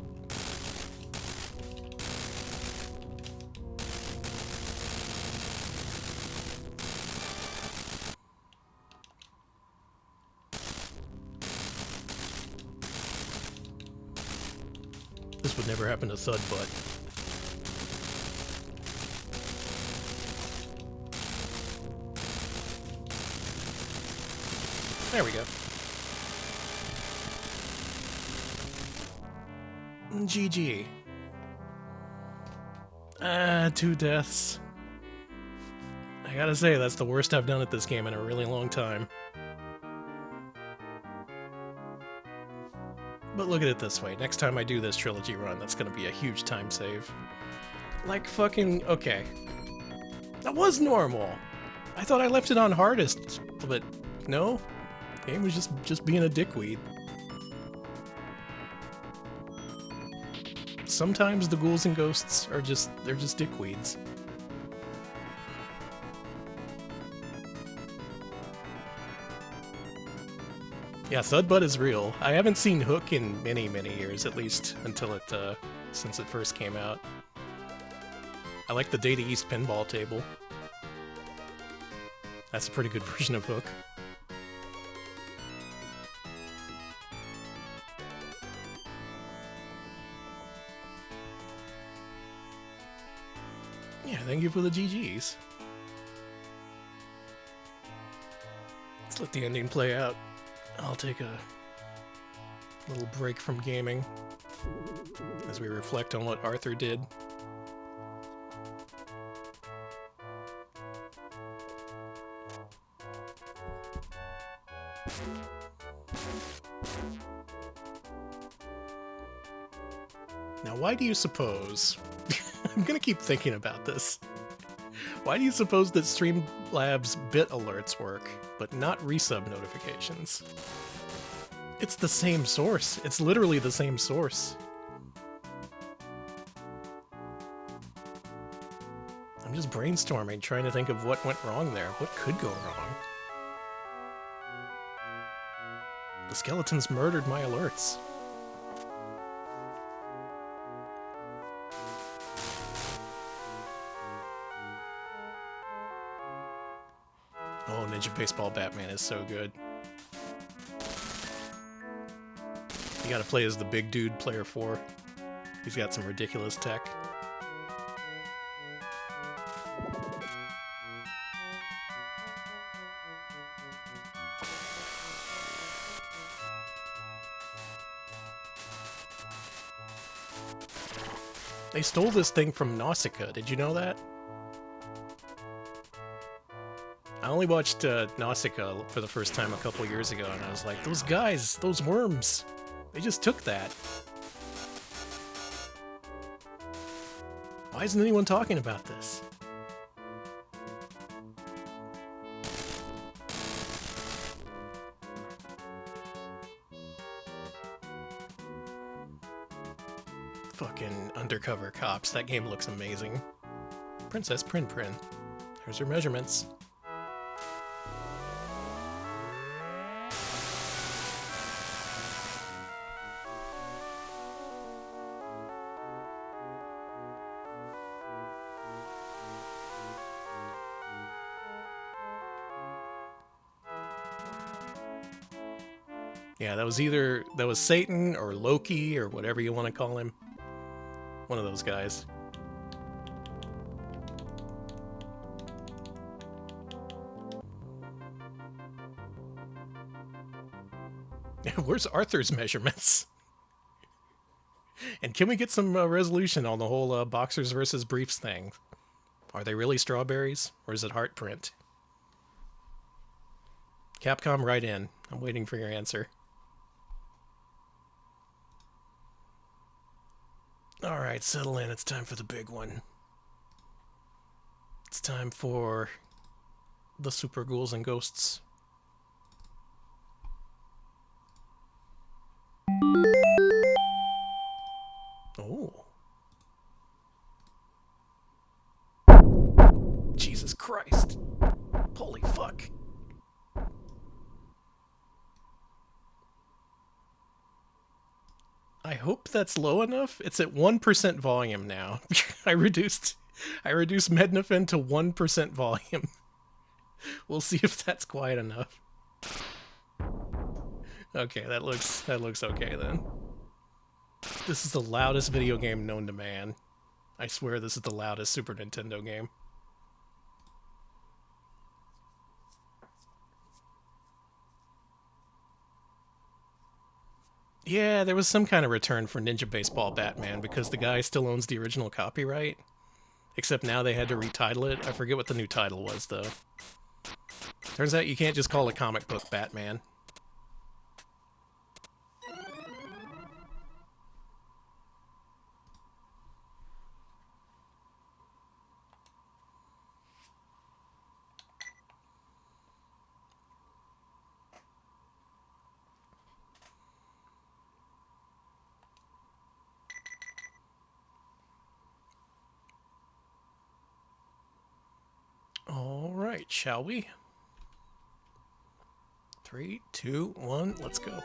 [SPEAKER 1] This would never happen to Thud Butt. There we go. GG. 2 deaths. I gotta say, that's the worst I've done at this game in a really long time. But look at it this way, next time I do this trilogy run, that's gonna be a huge time save. Like fucking... okay. That was normal! I thought I left it on hardest, but no? The game was just being a dickweed. Sometimes the ghouls and ghosts are they're just dickweeds. Yeah, Thudbutt is real. I haven't seen Hook in many, many years, at least until since it first came out. I like the Data East pinball table. That's a pretty good version of Hook. Yeah, thank you for the GGs. Let's let the ending play out. I'll take a little break from gaming as we reflect on what Arthur did. why do you suppose... I'm gonna keep thinking about this. Why do you suppose that Streamlabs bit alerts work, but not resub notifications? It's the same source. It's literally the same source. I'm just brainstorming, trying to think of what went wrong there. What could go wrong? The skeletons murdered my alerts. Oh, Ninja Baseball Batman is so good. You gotta play as the big dude, player 4. He's got some ridiculous tech. They stole this thing from Nausicaa, did you know that? I only watched Nausicaa for the first time a couple years ago, and I was like, those guys, those worms, they just took that. Why isn't anyone talking about this? Fucking undercover cops. That game looks amazing. Princess Prin Prin. There's her measurements. Yeah, that was Satan or Loki or whatever you want to call him. One of those guys. Where's Arthur's measurements? And can we get some resolution on the whole boxers versus briefs thing? Are they really strawberries, or is it heart print? Capcom, write in. I'm waiting for your answer. Alright, settle in. It's time for the big one. It's time for the Super Ghouls and Ghosts. Oh. Jesus Christ. Holy fuck. I hope that's low enough. It's at 1% volume now. I reduced Mednafen to 1% volume. We'll see if that's quiet enough. Okay, that looks okay then. This is the loudest video game known to man. I swear this is the loudest Super Nintendo game. Yeah, there was some kind of return for Ninja Baseball Batman because the guy still owns the original copyright. Except now they had to retitle it. I forget what the new title was, though. Turns out you can't just call a comic book Batman. Alright, shall we? 3, 2, 1, let's go.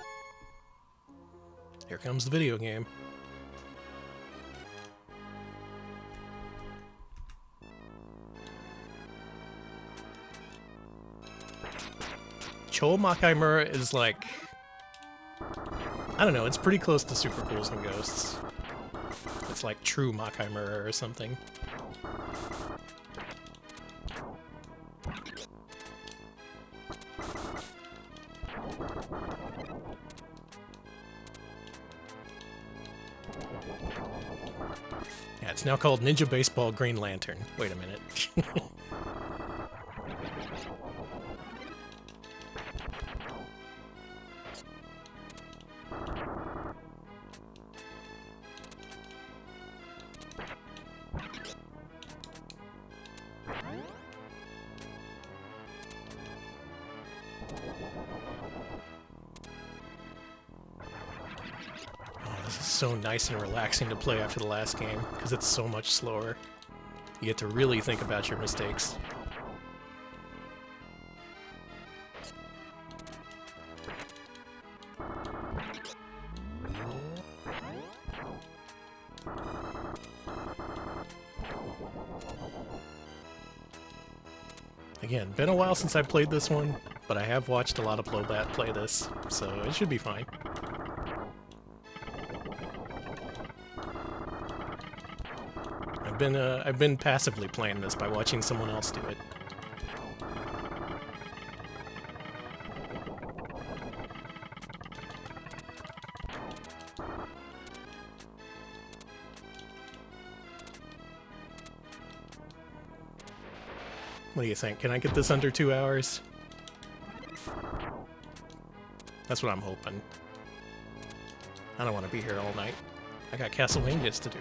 [SPEAKER 1] Here comes the video game. Choumakaimura is like... I don't know, it's pretty close to Super Ghouls and Ghosts. It's like true Makaimura or something. Yeah, it's now called Ninja Baseball Green Lantern. Wait a minute. so nice and relaxing to play after the last game, because it's so much slower. You get to really think about your mistakes. Again, been a while since I played this one, but I have watched a lot of Blowbat play this, so it should be fine. I've been passively playing this by watching someone else do it. What do you think? Can I get this under 2 hours? That's what I'm hoping. I don't want to be here all night. I got Castlevanias to do.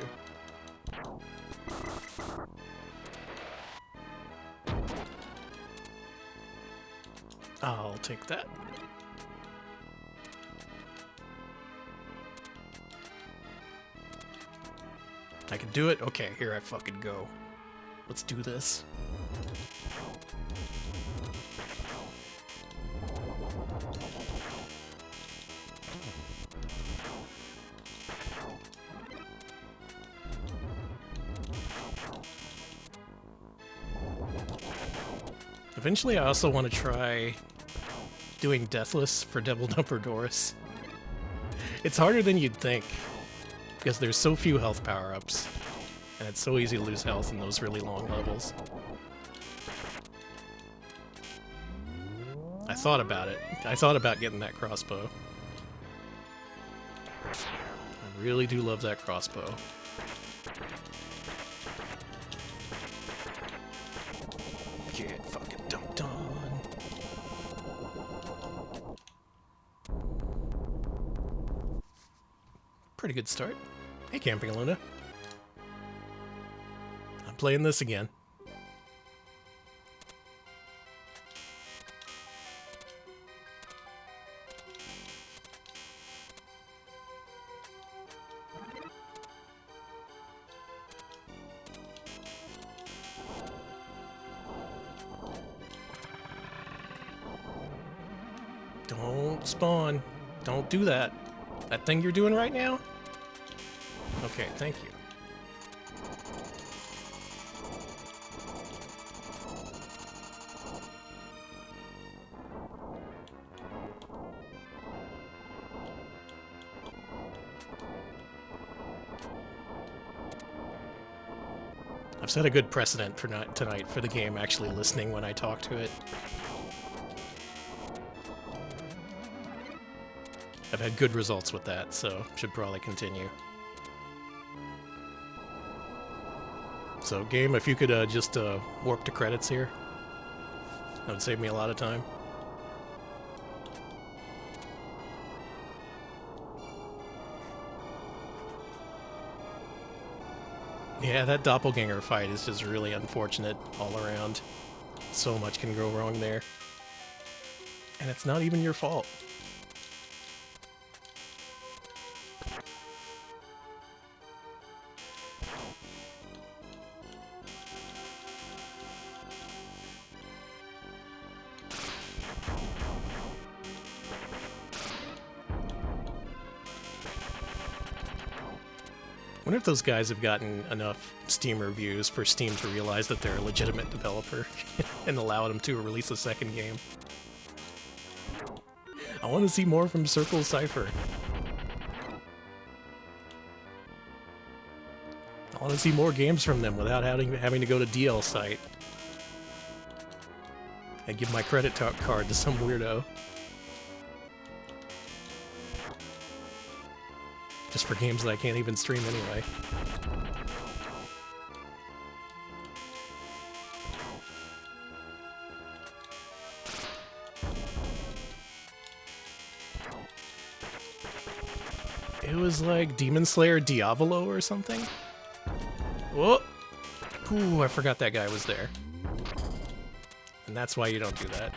[SPEAKER 1] I'll take that. I can do it? Okay, here I fucking go. Let's do this. Eventually, I also want to try doing Deathless for Devil Dumper Doris. It's harder than you'd think, because there's so few health power-ups, and it's so easy to lose health in those really long levels. I thought about it. I thought about getting that crossbow. I really do love that crossbow. Get fucking dumped on. Pretty good start. Hey, Camping Luna. I'm playing this again. Don't spawn. Don't do that. That thing you're doing right now? Okay, thank you. I've set a good precedent for tonight for the game actually listening when I talk to it. I've had good results with that, so should probably continue. So, game, if you could just warp to credits here, that would save me a lot of time. Yeah, that doppelganger fight is just really unfortunate all around. So much can go wrong there. And it's not even your fault. I wonder if those guys have gotten enough Steam reviews for Steam to realize that they're a legitimate developer and allow them to release a second game. I want to see more from Circle Cypher. I want to see more games from them without having to go to DL site and give my credit card to some weirdo. Just for games that I can't even stream anyway. It was like Demon Slayer Diavolo or something? Whoa! Ooh, I forgot that guy was there. And that's why you don't do that.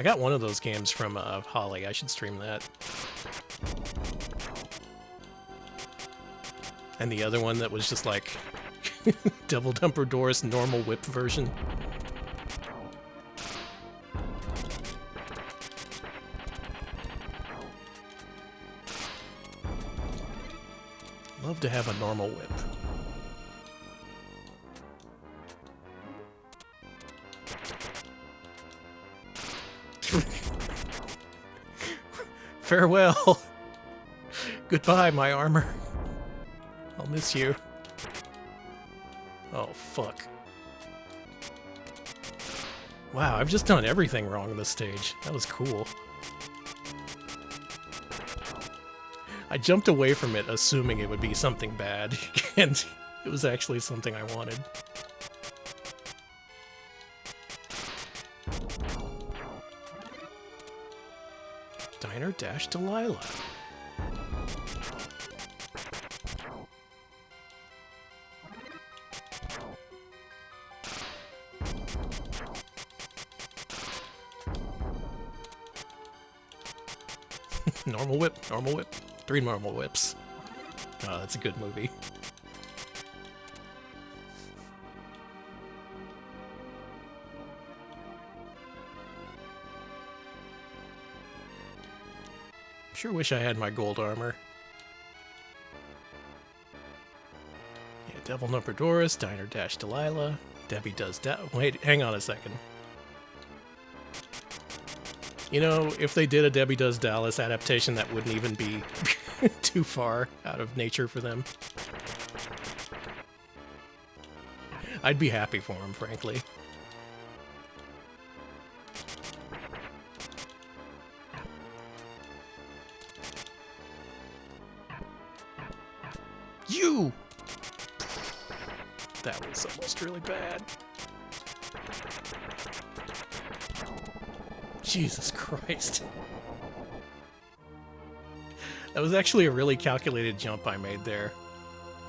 [SPEAKER 1] I got one of those games from Holly. I should stream that. And the other one that was just like Devil Dumper Doris normal whip version. Love to have a normal whip. Farewell. Goodbye, my armor. I'll miss you. Oh, fuck. Wow, I've just done everything wrong in this stage. That was cool. I jumped away from it assuming it would be something bad, and it was actually something I wanted. Diner Dash Delilah. Normal whip, normal whip. 3 normal whips. Oh, that's a good movie. Sure wish I had my gold armor. Yeah, Devil Number Doris, Diner Dash Delilah, Debbie Does Wait, hang on a second. You know, if they did a Debbie Does Dallas adaptation, that wouldn't even be too far out of nature for them. I'd be happy for them, frankly. You! That was almost really bad. Jesus Christ. That was actually a really calculated jump I made there.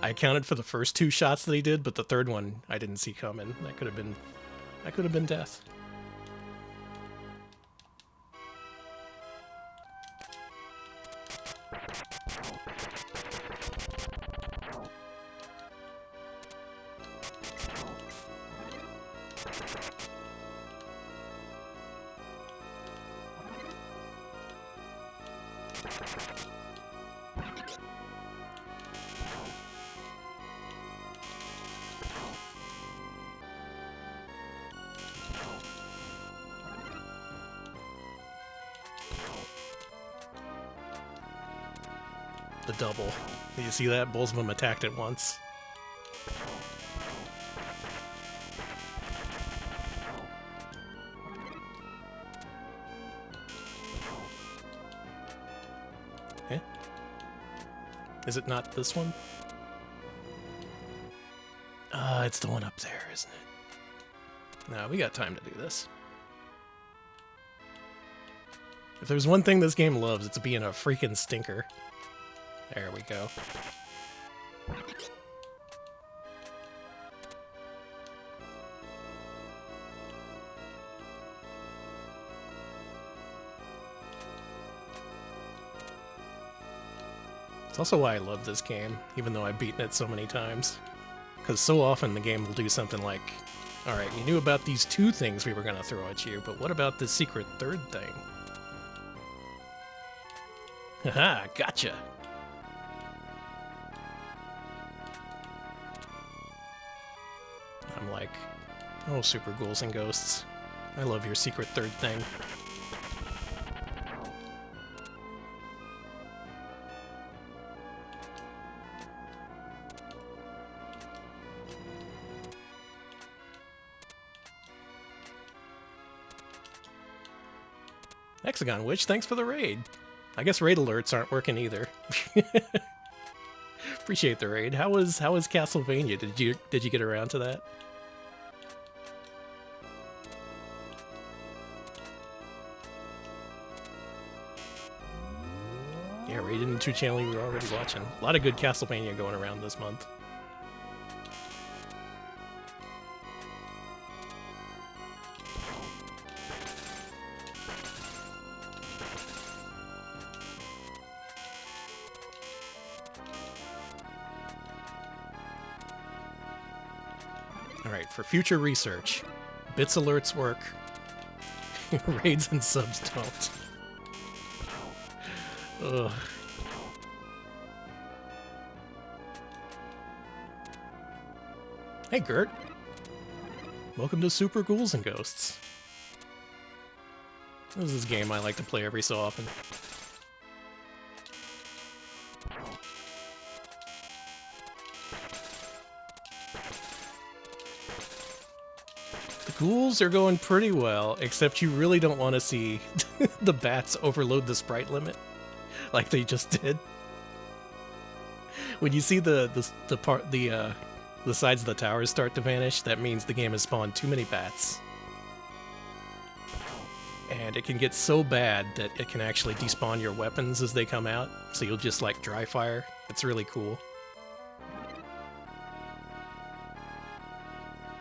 [SPEAKER 1] I accounted for the first 2 shots that he did, but the third one I didn't see coming. That could have been death. The double. Did you see that? Both of them attacked at once. Eh? Is it not this one? It's the one up there, isn't it? No, we got time to do this. If there's one thing this game loves, it's being a freaking stinker. There we go. It's also why I love this game, even though I've beaten it so many times. Because so often the game will do something like, alright, you knew about these 2 things we were going to throw at you, but what about this secret 3rd thing? Haha, gotcha! I'm like, oh, Super Ghouls and Ghosts, I love your secret 3rd thing. Hexagon Witch, thanks for the raid. I guess raid alerts aren't working either. Appreciate the raid. How was Castlevania? Did you get around to that? Yeah, raided into a channel you were already watching. A lot of good Castlevania going around this month. Alright, for future research, bits alerts work, raids and subs don't. Ugh. Hey Gert! Welcome to Super Ghouls and Ghosts. This is a game I like to play every so often. The ghouls are going pretty well, except you really don't want to see the bats overload the sprite limit, like they just did. When you see the sides of the towers start to vanish, that means the game has spawned too many bats. And it can get so bad that it can actually despawn your weapons as they come out, so you'll just like dry fire. It's really cool.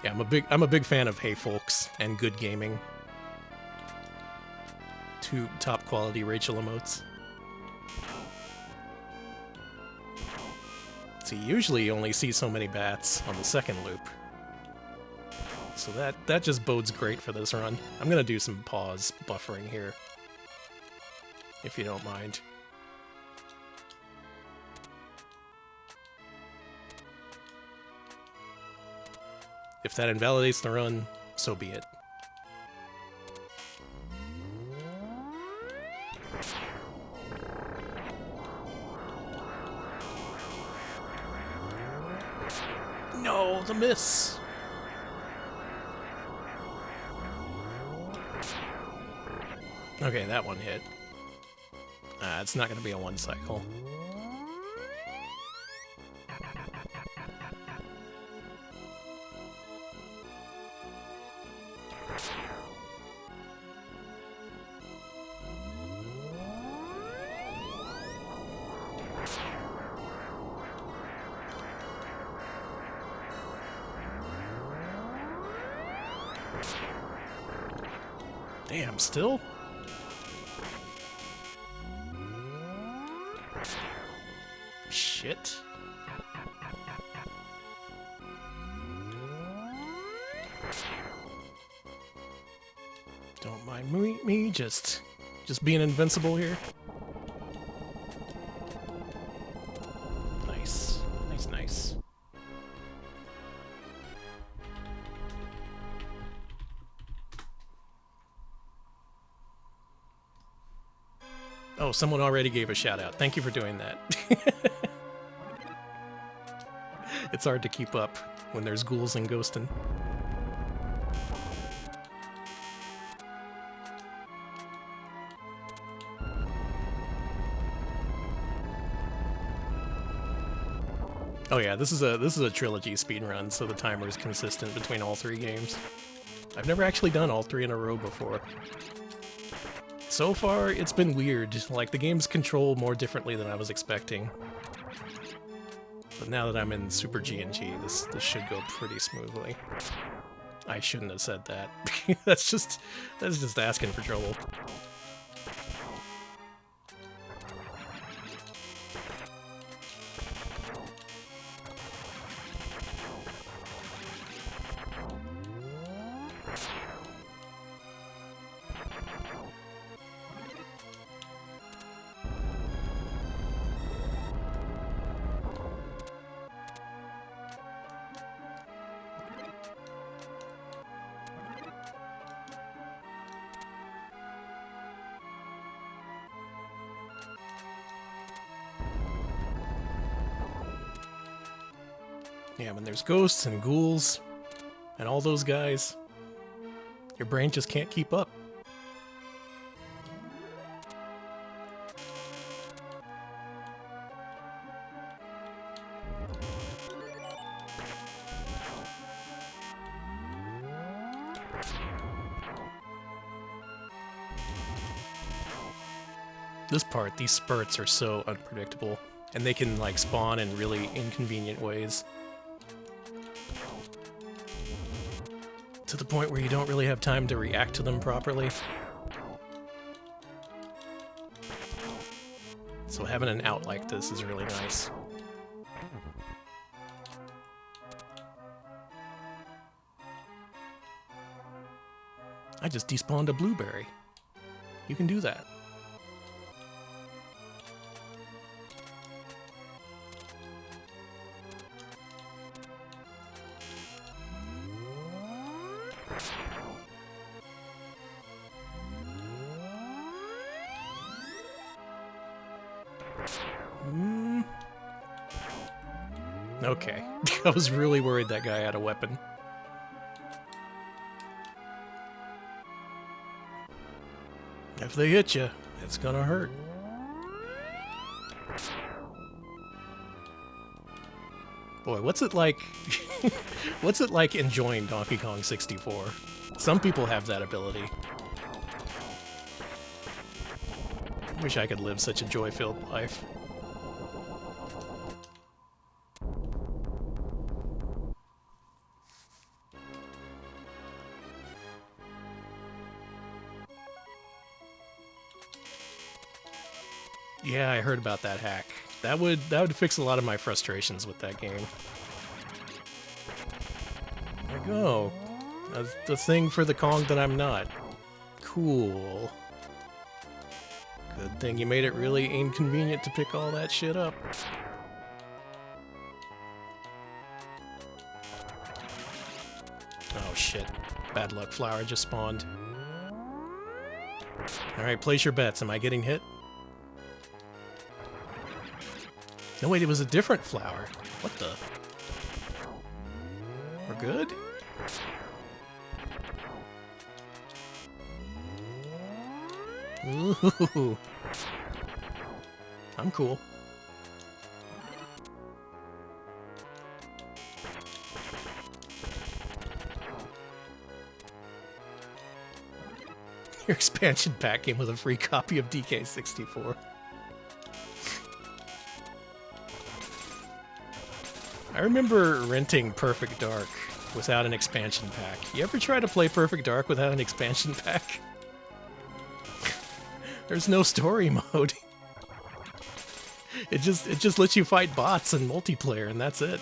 [SPEAKER 1] Yeah, I'm a big fan of Hey Folks and Good Gaming. Two top quality Rachel emotes. See, usually you only see so many bats on the second loop. So that just bodes great for this run. I'm gonna do some pause buffering here, if you don't mind. If that invalidates the run, so be it. No, the miss! Okay, that one hit. It's not going to be a one cycle. Damn, still? Shit. Don't mind me just being invincible here. Nice. Nice, nice. Oh, someone already gave a shout out. Thank you for doing that. It's hard to keep up when there's ghouls and ghosting. Oh yeah, this is a trilogy speedrun, so the timer is consistent between all three games. I've never actually done all three in a row before. So far, it's been weird. Like, the games control more differently than I was expecting. But now that I'm in Super G&G, this should go pretty smoothly. I shouldn't have said that. That's just asking for trouble. Yeah, when there's ghosts and ghouls and all those guys, your brain just can't keep up. This part, these spurts are so unpredictable, and they can like spawn in really inconvenient ways. To the point where you don't really have time to react to them properly. So having an out like this is really nice. I just despawned a blueberry. You can do that. Okay. I was really worried that guy had a weapon. If they hit you, it's gonna hurt. Boy, what's it like... what's it like enjoying Donkey Kong 64? Some people have that ability. Wish I could live such a joy-filled life. Yeah, I heard about that hack. That would fix a lot of my frustrations with that game. There we go. That's the thing for the Kong that I'm not. Cool. Good thing you made it really inconvenient to pick all that shit up. Oh shit. Bad luck flower just spawned. Alright, place your bets. Am I getting hit? No, wait, it was a different flower. What the? We're good? Ooh. I'm cool. Your expansion pack came with a free copy of DK64. I remember renting Perfect Dark without an expansion pack. You ever try to play Perfect Dark without an expansion pack? There's no story mode. It just lets you fight bots and multiplayer, and that's it.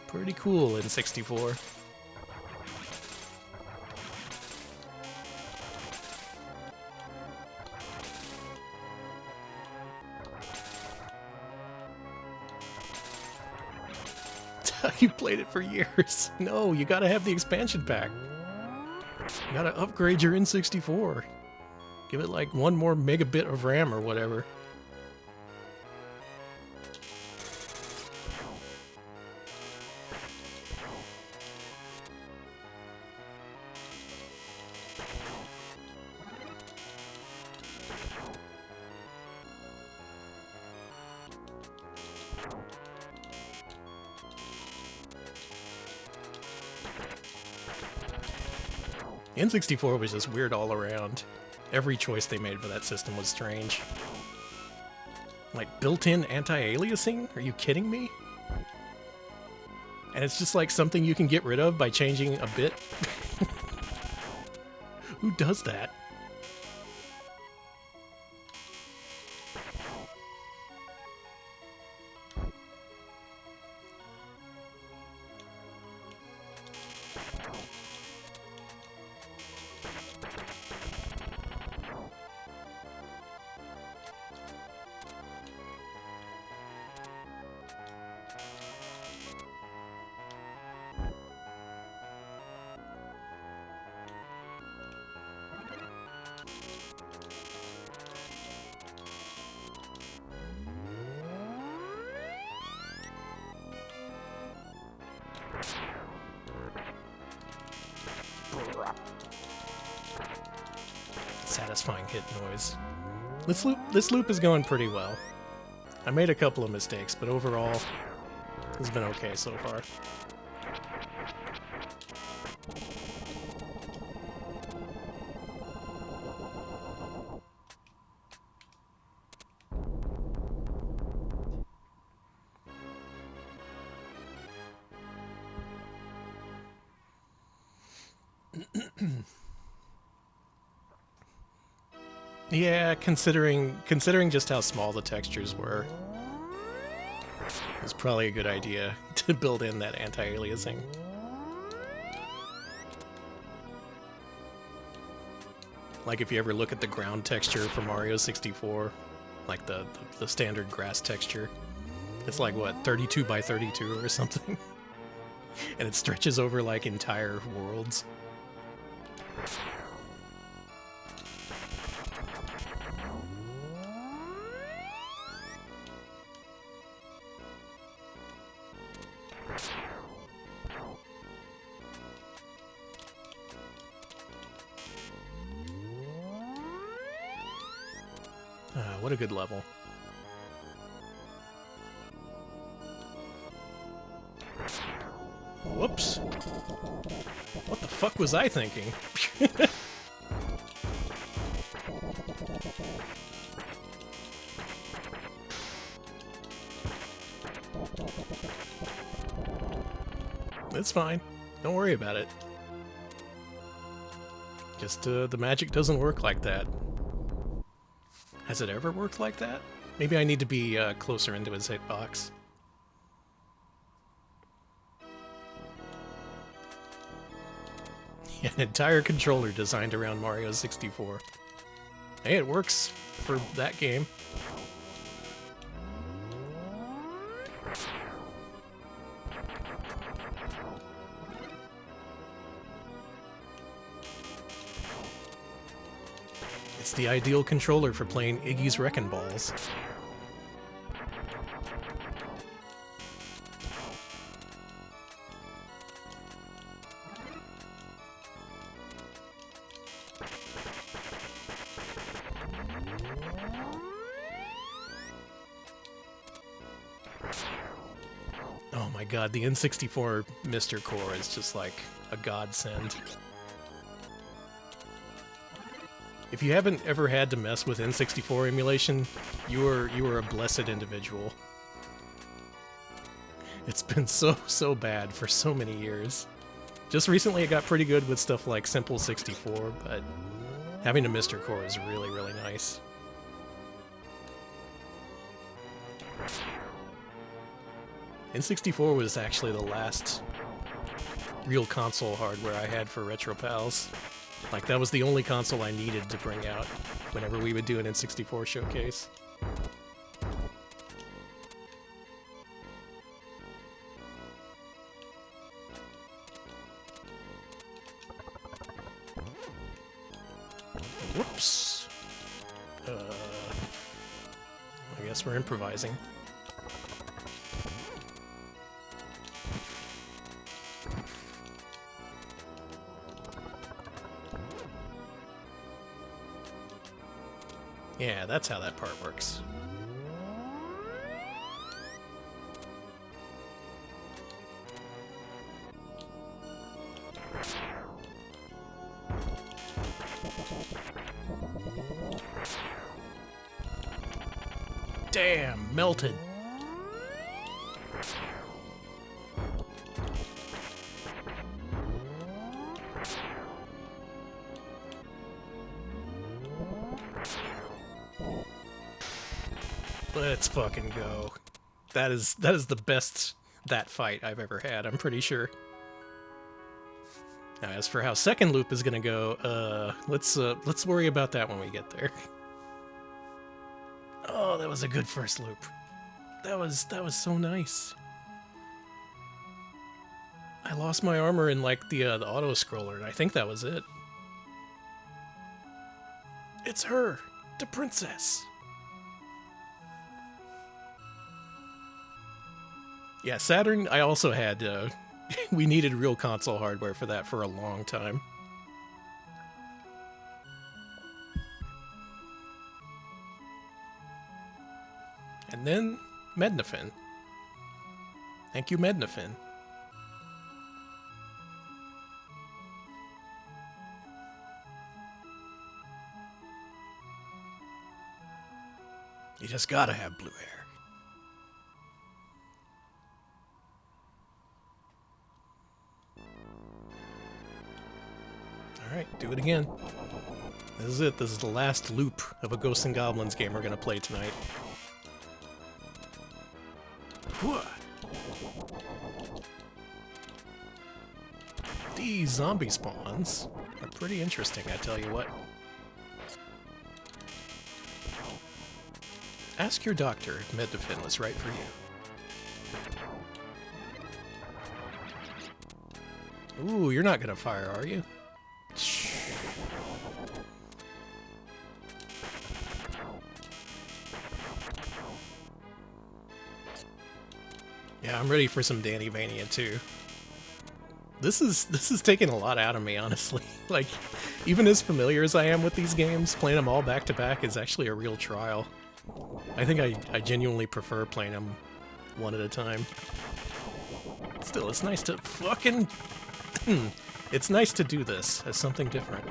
[SPEAKER 1] Pretty cool in 64. You played it for years. No, you gotta have the expansion pack. You gotta upgrade your N64. Give it like 1 more megabit of RAM or whatever. N64 was just weird all around. Every choice they made for that system was strange. Like, built-in anti-aliasing? Are you kidding me? And it's just like something you can get rid of by changing a bit? Who does that? Satisfying hit noise. This loop is going pretty well. I made a couple of mistakes, but overall, it's been okay so far. Yeah, considering just how small the textures were, it's probably a good idea to build in that anti-aliasing. Like if you ever look at the ground texture for Mario 64, like the standard grass texture, it's like what, 32 by 32 or something, and it stretches over like entire worlds. What a good level. Whoops. What the fuck was I thinking? It's fine. Don't worry about it. Just, the magic doesn't work like that. Has it ever worked like that? Maybe I need to be closer into his hitbox. An entire controller designed around Mario 64. Hey, it works for that game. It's the ideal controller for playing Iggy's Wrecking Balls. Oh my god, the N64 Mr. Core is just like a godsend. If you haven't ever had to mess with N64 emulation, you are a blessed individual. It's been so bad for so many years. Just recently it got pretty good with stuff like Simple 64, but having a Mr. Core is really nice. N64 was actually the last real console hardware I had for Retro Pals. Like, that was the only console I needed to bring out whenever we would do an N64 showcase. Whoops. I guess we're improvising. Yeah, that's how that part works. Damn, melted. Let's fucking go. That is the best that fight I've ever had, I'm pretty sure. Now, as for how second loop is gonna go, let's worry about that when we get there. Oh, that was a good first loop. That was so nice. I lost my armor in like the auto scroller, and I think that was it. It's her, the princess. Yeah, Saturn, I also had, we needed real console hardware for that for a long time. And then, Mednafin. Thank you, Mednafin. You just gotta have blue hair. Alright, do it again. This is it. This is the last loop of a Ghosts and Goblins game we're gonna play tonight. These zombie spawns are pretty interesting, I tell you what. Ask your doctor if Medifin was right for you. Ooh, you're not gonna fire, are you? Yeah, I'm ready for some Danny Vania too. This is taking a lot out of me, honestly. Like, even as familiar as I am with these games, playing them all back to back is actually a real trial. I think I genuinely prefer playing them one at a time. Still, it's nice to fucking... it's nice to do this as something different.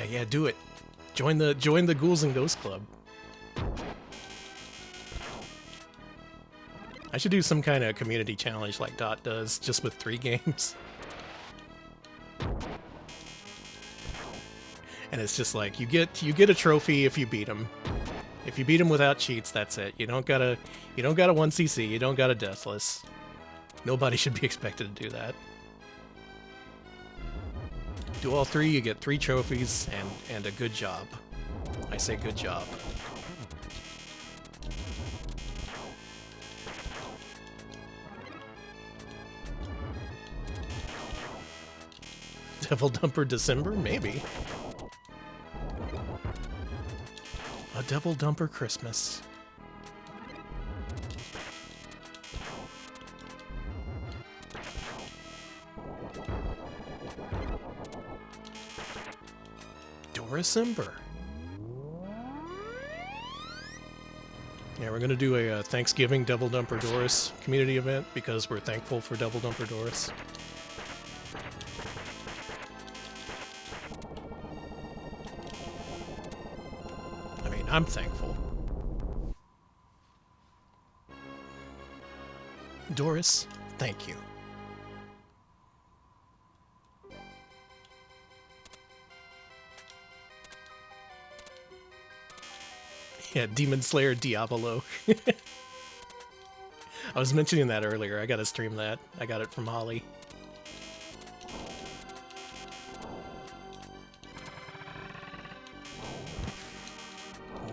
[SPEAKER 1] Yeah, do it. Join the Ghouls and Ghosts Club. I should do some kind of community challenge like Dot does, just with 3 games. And it's just like you get a trophy if you beat them. If you beat them without cheats, that's it. You don't gotta 1cc. You don't gotta deathless. Nobody should be expected to do that. Do all 3, you get 3 trophies and a good job. I say good job. Devil Dumper December? Maybe. A Devil Dumper Christmas. December. Yeah, we're gonna do a Thanksgiving Devil Dumper Doris community event because we're thankful for Devil Dumper Doris. I mean, I'm thankful. Doris, thank you. Yeah, Demon Slayer Diavolo. I was mentioning that earlier. I gotta stream that. I got it from Holly.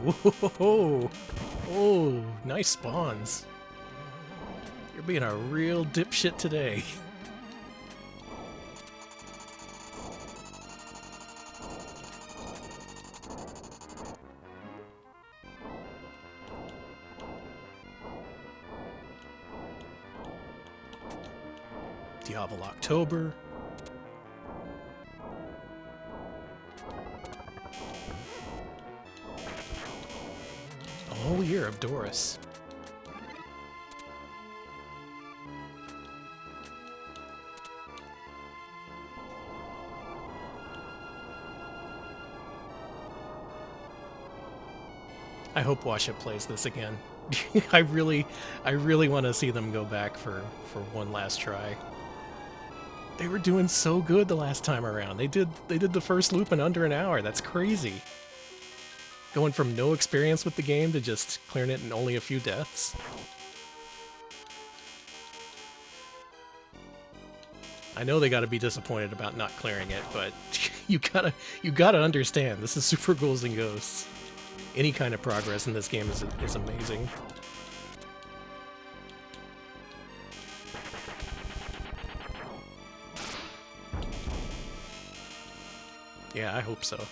[SPEAKER 1] Whoa! Oh, nice spawns. You're being a real dipshit today. Diablo October. A whole year of Doris. I hope Washit plays this again. I really want to see them go back for one last try. They were doing so good the last time around. They did the first loop in under an hour. That's crazy. Going from no experience with the game to just clearing it in only a few deaths. I know they gotta be disappointed about not clearing it, but you gotta understand, this is Super Ghouls and Ghosts. Any kind of progress in this game is amazing. Yeah, I hope so.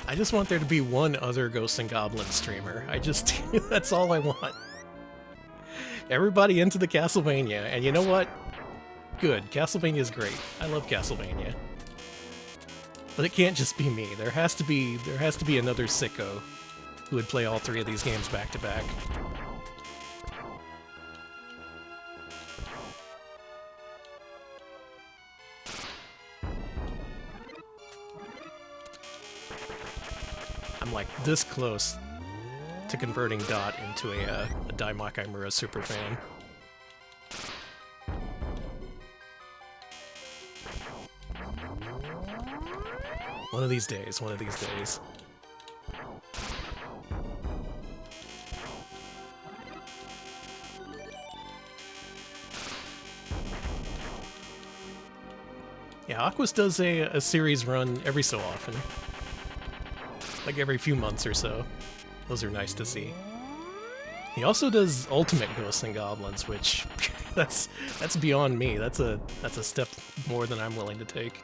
[SPEAKER 1] I just want there to be one other Ghosts and Goblins streamer. That's all I want. Everybody into the Castlevania, and you know what? Good, Castlevania's great. I love Castlevania. But it can't just be me. There has to be another sicko who would play all 3 of these games back to back. I'm like this close to converting Dot into a Daimakaimura superfan. One of these days, one of these days. Yeah, Aquas does a series run every so often. Like every few months or so. Those are nice to see. He also does Ultimate Ghosts and Goblins, which that's beyond me. That's a step more than I'm willing to take.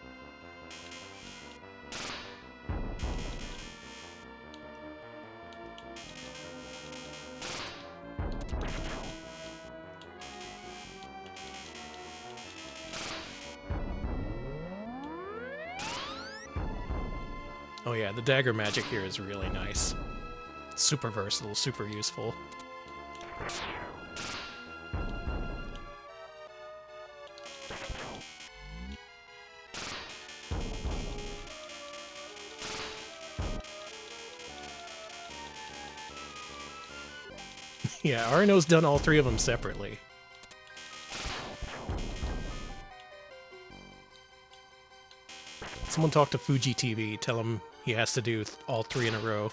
[SPEAKER 1] Oh yeah, the dagger magic here is really nice. Super versatile, super useful. Yeah, Arino's done all three of them separately. Someone talk to Fuji TV, tell him he has to do all three in a row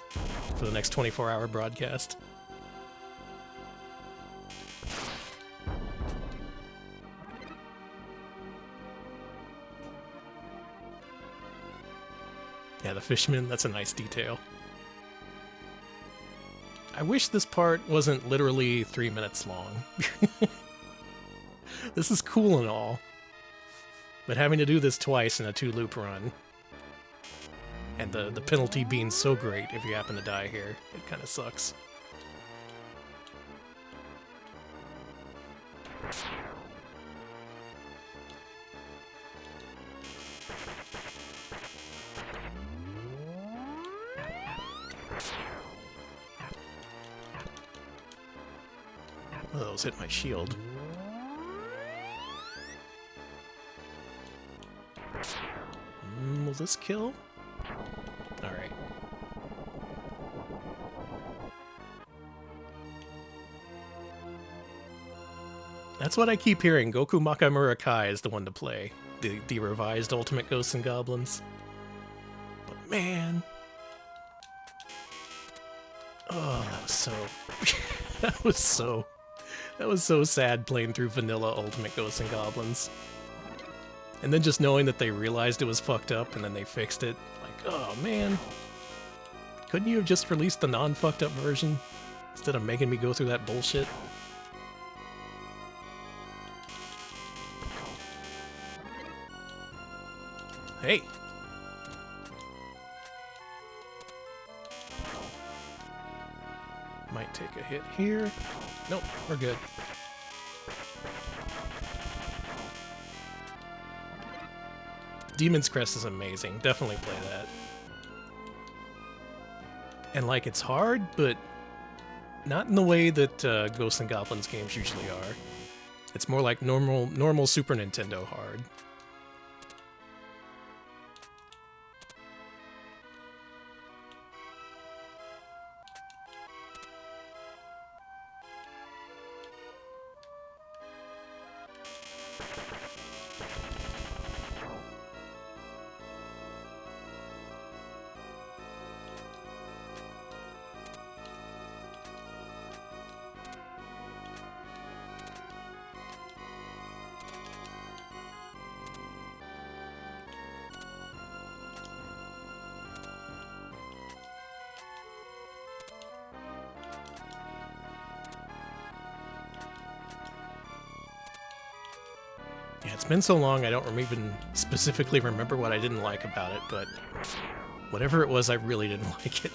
[SPEAKER 1] for the next 24-hour broadcast. Yeah, the fishman, that's a nice detail. I wish this part wasn't literally 3 minutes long. This is cool and all, but having to do this twice in a 2-loop run, and the penalty being so great if you happen to die here, it kind of sucks. Oh, those hit my shield. Will this kill? Alright. That's what I keep hearing. Goku Makaimura Kai is the one to play. The revised Ultimate Ghosts and Goblins. But man... Oh, that was so... that was so sad playing through vanilla Ultimate Ghosts and Goblins. And then just knowing that they realized it was fucked up and then they fixed it. Like, oh man. Couldn't you have just released the non-fucked up version instead of making me go through that bullshit? Hey! Might take a hit here. Nope, we're good. Demon's Crest is amazing. Definitely play that. And like, it's hard, but not in the way that Ghosts and Goblins games usually are. It's more like normal Super Nintendo hard. Yeah, it's been so long I don't even specifically remember what I didn't like about it, but whatever it was, I really didn't like it.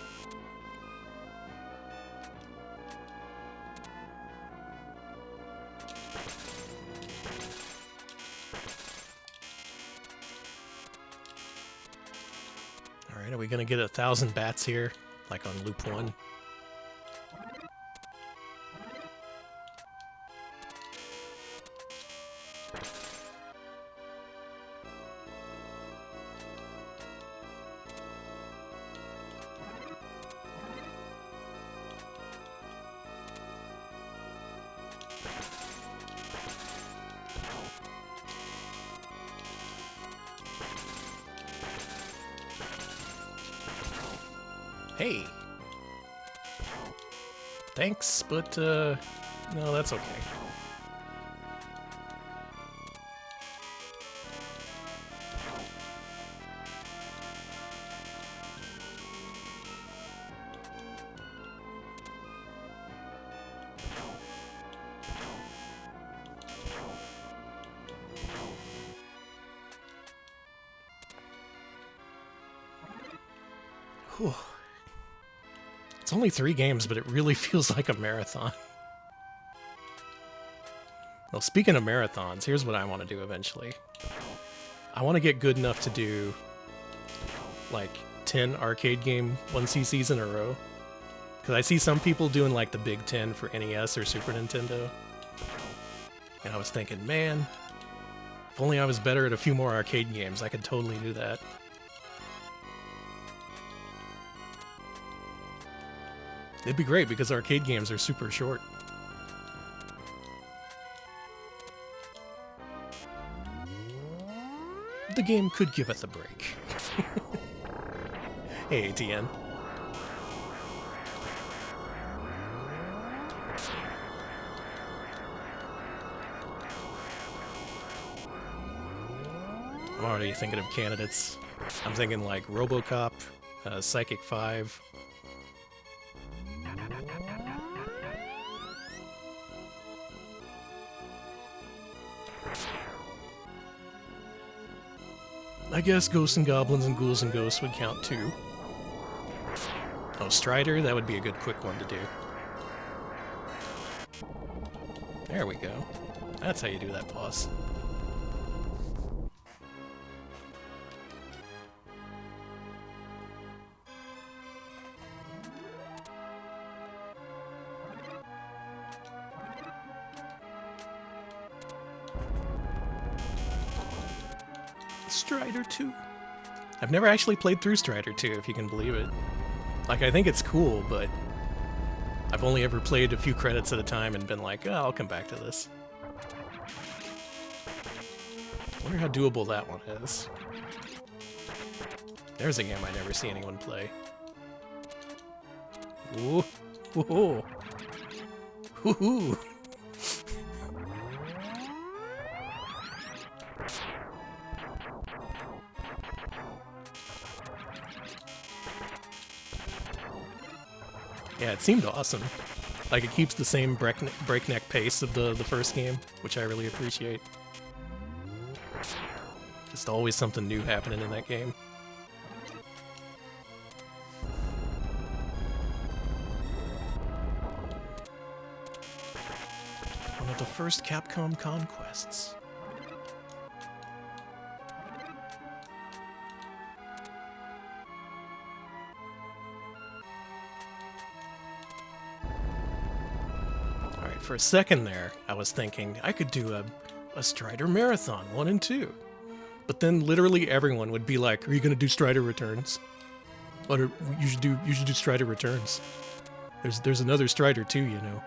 [SPEAKER 1] Alright, are we gonna get 1,000 bats here, like on loop 1? Hey! Thanks, but, no, that's okay. Whew. It's only 3 games, but it really feels like a marathon. Well, speaking of marathons, here's what I want to do eventually. I want to get good enough to do, like, 10 arcade game 1cc's in a row. Because I see some people doing, like, the Big 10 for NES or Super Nintendo. And I was thinking, man, if only I was better at a few more arcade games, I could totally do that. It'd be great because arcade games are super short. The game could give us a break. Hey, ATN. I'm already thinking of candidates. I'm thinking like RoboCop, Psychic 5. I guess Ghosts and Goblins and Ghouls and Ghosts would count too. Oh, Strider, that would be a good quick one to do. There we go. That's how you do that boss. Strider 2. I've never actually played through Strider 2, if you can believe it. Like, I think it's cool, but I've only ever played a few credits at a time and been like, oh, I'll come back to this. Wonder how doable that one is. There's a game I never see anyone play. Ooh. Woohoo. Woohoo. Yeah, it seemed awesome. Like, it keeps the same breakneck pace of the first game, which I really appreciate. Just always something new happening in that game. One of the first Capcom conquests. For a second there, I was thinking I could do a Strider Marathon 1 and 2. But then literally everyone would be like, are you going to do Strider Returns? Or you should do Strider Returns. There's another Strider too, you know.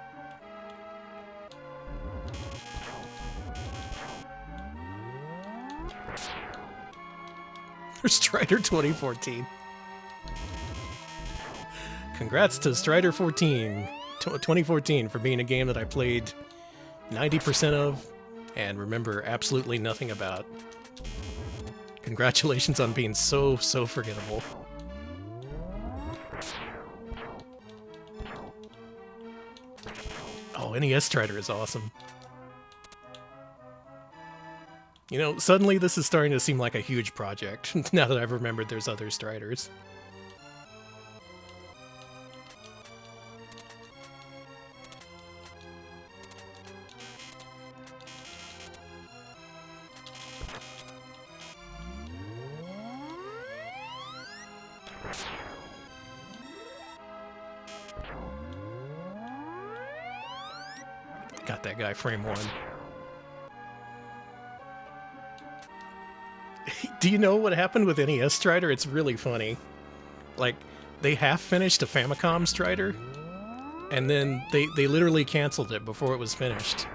[SPEAKER 1] For Strider 2014. Congrats to Strider 2014 for being a game that I played 90% of and remember absolutely nothing about. Congratulations on being so forgettable. Oh, NES Strider is awesome. You know, suddenly this is starting to seem like a huge project, now that I've remembered there's other Striders. Got that guy frame 1. Do you know what happened with NES Strider? It's really funny. Like, they half finished a Famicom Strider, and then they literally canceled it before it was finished.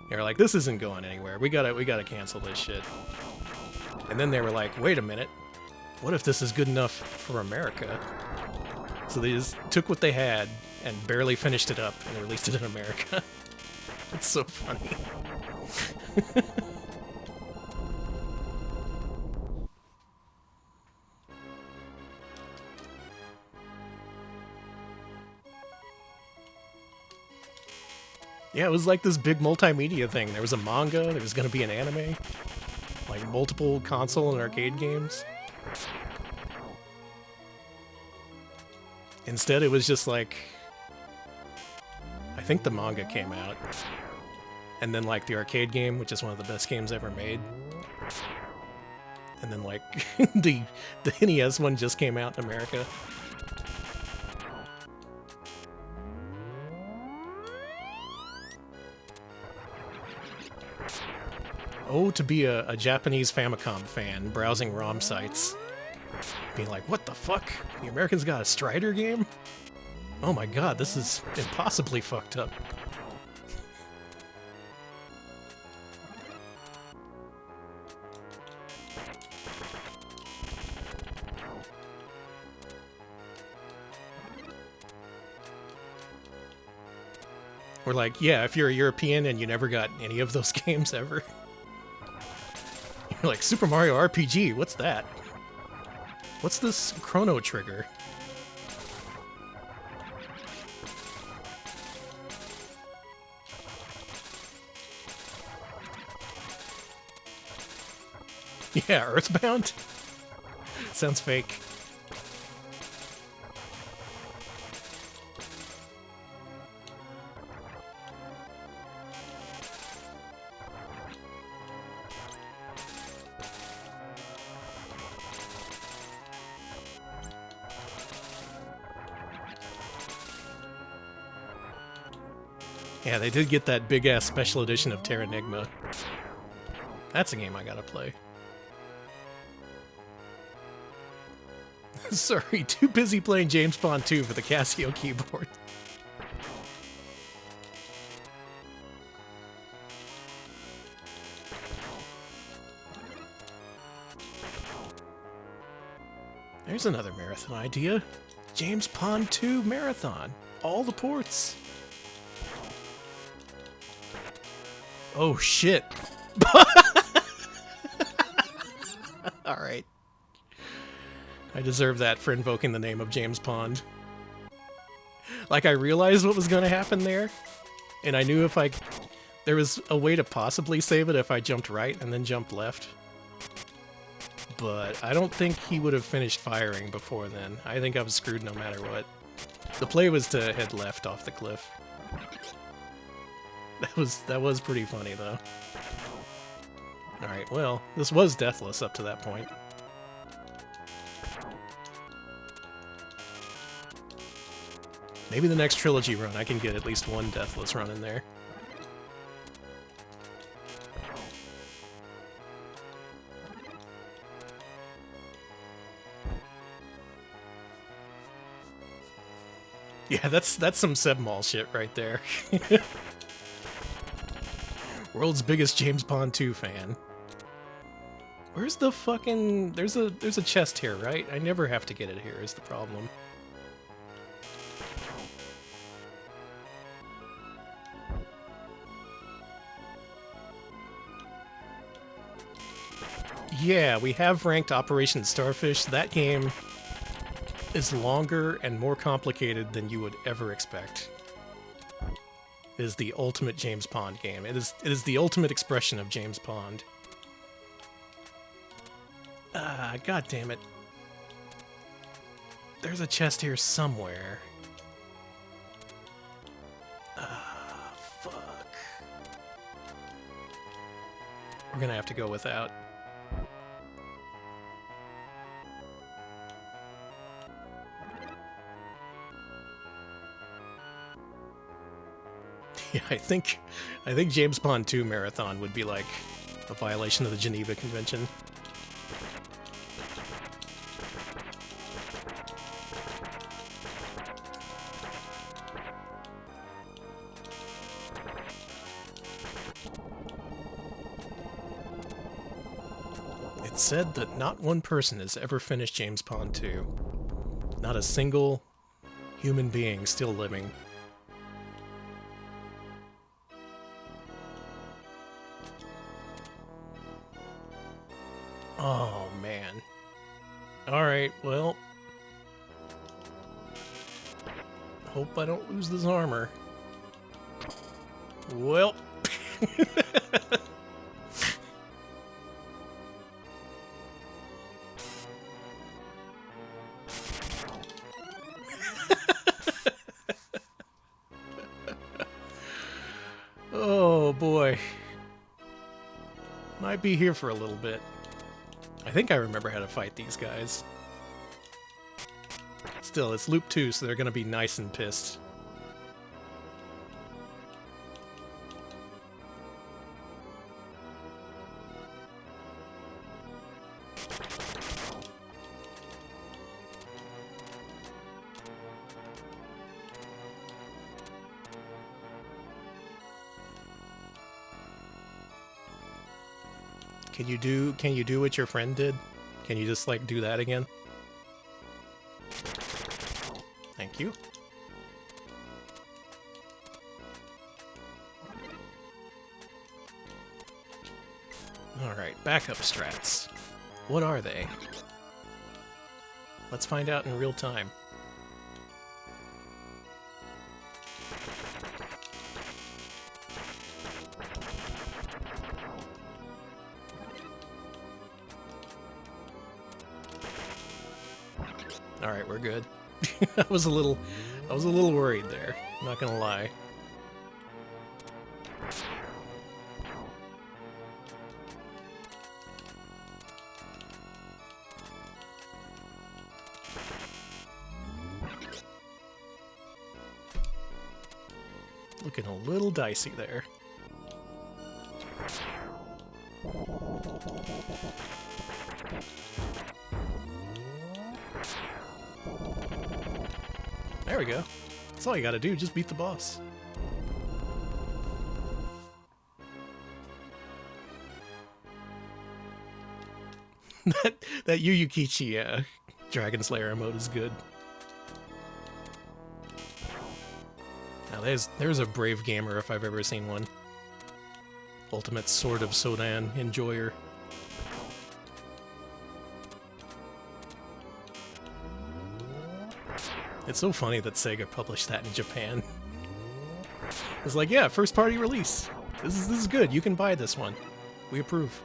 [SPEAKER 1] They were like, this isn't going anywhere. We gotta cancel this shit. And then they were like, wait a minute. What if this is good enough for America? So they just took what they had and barely finished it up and released it in America. It's so funny. Yeah, it was like this big multimedia thing. There was a manga, there was going to be an anime, like multiple console and arcade games. Instead, it was just like, I think the manga came out, and then like the arcade game, which is one of the best games ever made, and then like the NES one just came out in America. Oh, to be a Japanese Famicom fan browsing ROM sites, being like, what the fuck? The Americans got a Strider game? Oh my god, this is impossibly fucked up. Or like, yeah, if you're a European and you never got any of those games ever. You're like, Super Mario RPG, what's that? What's this Chrono Trigger? Yeah, Earthbound? Sounds fake. Yeah, they did get that big-ass special edition of Terranigma. That's a game I gotta play. Sorry, too busy playing James Bond 2 for the Casio keyboard. There's another marathon idea. James Bond 2 marathon. All the ports. Oh shit. Alright. I deserve that for invoking the name of James Pond. Like, I realized what was going to happen there, and I knew if there was a way to possibly save it if I jumped right and then jumped left. But I don't think he would have finished firing before then. I think I was screwed no matter what. The play was to head left off the cliff. That was pretty funny, though. Alright, well, this was deathless up to that point. Maybe the next Trilogy run I can get at least one deathless run in there. Yeah, that's some Sebmall shit right there. World's biggest James Bond 2 fan. Where's the fucking... There's a chest here, right? I never have to get it here, is the problem. Yeah, we have ranked Operation Starfish. That game is longer and more complicated than you would ever expect. It is the ultimate James Pond game. It is the ultimate expression of James Pond. Ah, god damn it. There's a chest here somewhere. Ah, fuck. We're gonna have to go without. Yeah, I think James Bond 2 Marathon would be like a violation of the Geneva Convention. It's said that not one person has ever finished James Bond 2. Not a single human being still living. Oh, man. Alright, well... Hope I don't lose this armor. Well... might be here for a little bit. I think I remember how to fight these guys. Still, it's Loop 2, so they're gonna be nice and pissed. Can you do what your friend did? Can you just like do that again? Thank you. Alright, backup strats. What are they? Let's find out in real time. Alright, we're good. I was a little worried there, I'm not gonna lie. Looking a little dicey there. There we go. That's all you gotta do, just beat the boss. that Yu Yukichi Dragon Slayer mode is good. Now there's a brave gamer if I've ever seen one. Ultimate Sword of Sodan enjoyer. It's so funny that Sega published that in Japan. It's like, yeah, first party release. This is good. You can buy this one. We approve.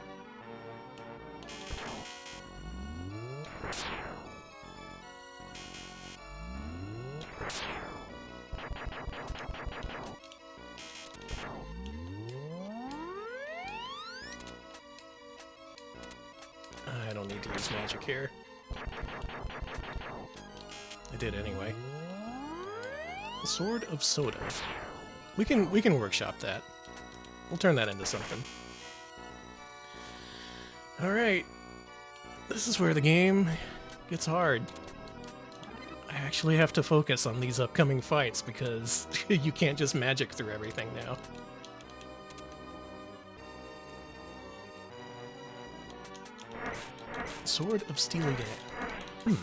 [SPEAKER 1] I don't need to use magic here. I did anyway. The Sword of Soda. We can workshop that. We'll turn that into something. Alright. This is where the game gets hard. I actually have to focus on these upcoming fights because you can't just magic through everything now. Sword of Steely Dan.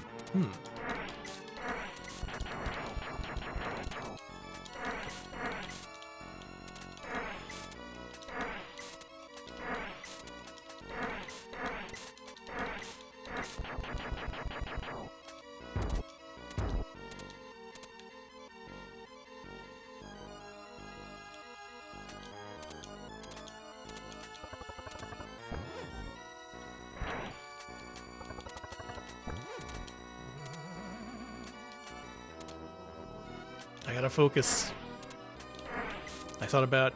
[SPEAKER 1] I gotta focus. I thought about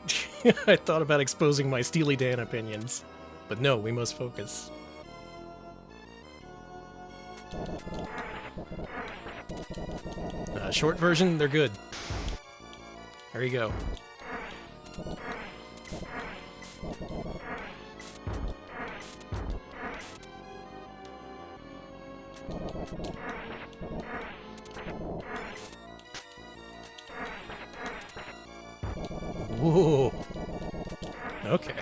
[SPEAKER 1] I thought about exposing my Steely Dan opinions, but no, we must focus. Short version, they're good. There you go. Whoa. Okay.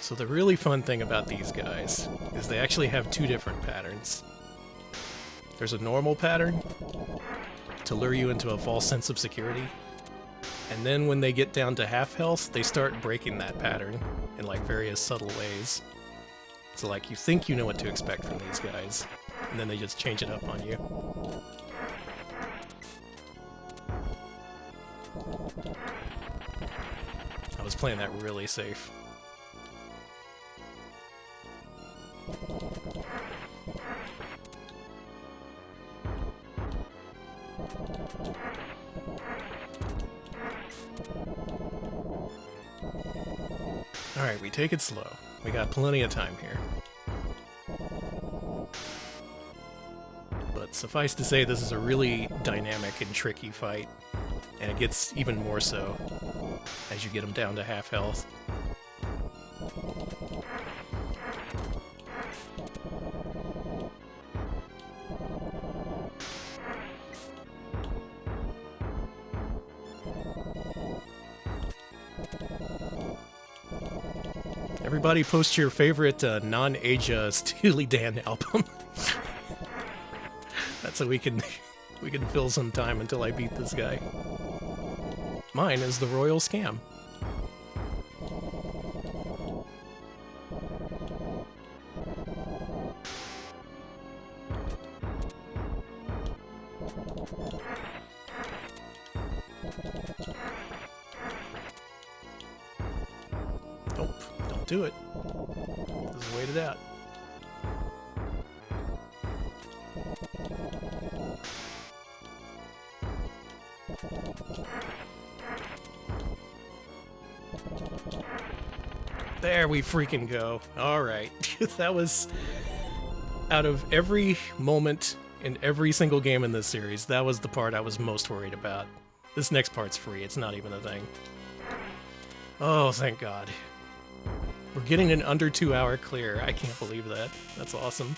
[SPEAKER 1] So the really fun thing about these guys is they actually have two different patterns. There's a normal pattern to lure you into a false sense of security, and then when they get down to half health, they start breaking that pattern in like various subtle ways. So like you think you know what to expect from these guys, and then they just change it up on you. I was playing that really safe. Alright, we take it slow. We got plenty of time here. But suffice to say, this is a really dynamic and tricky fight. And it gets even more so as you get them down to half health. Everybody post your favorite non-Asia Steely Dan album. That's so we can fill some time until I beat this guy. Mine is the Royal Scam. Nope, don't do it. Just wait it out. There we freaking go. Alright. That was... Out of every moment in every single game in this series, that was the part I was most worried about. This next part's free. It's not even a thing. Oh, thank God. We're getting an under 2 hour clear. I can't believe that. That's awesome.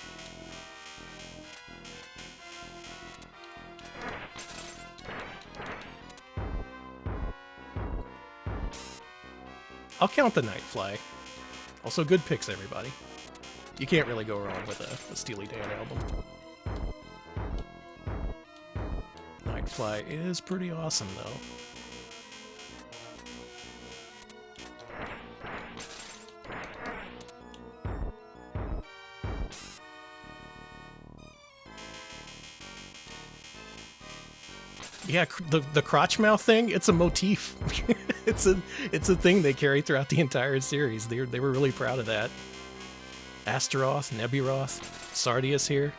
[SPEAKER 1] I'll count the Nightfly. Also, good picks, everybody. You can't really go wrong with a Steely Dan album. Nightfly is pretty awesome, though. Yeah, the crotch mouth thing, it's a motif. it's a thing they carry throughout the entire series. They were really proud of that. Astaroth, Neburoth, Sardius here.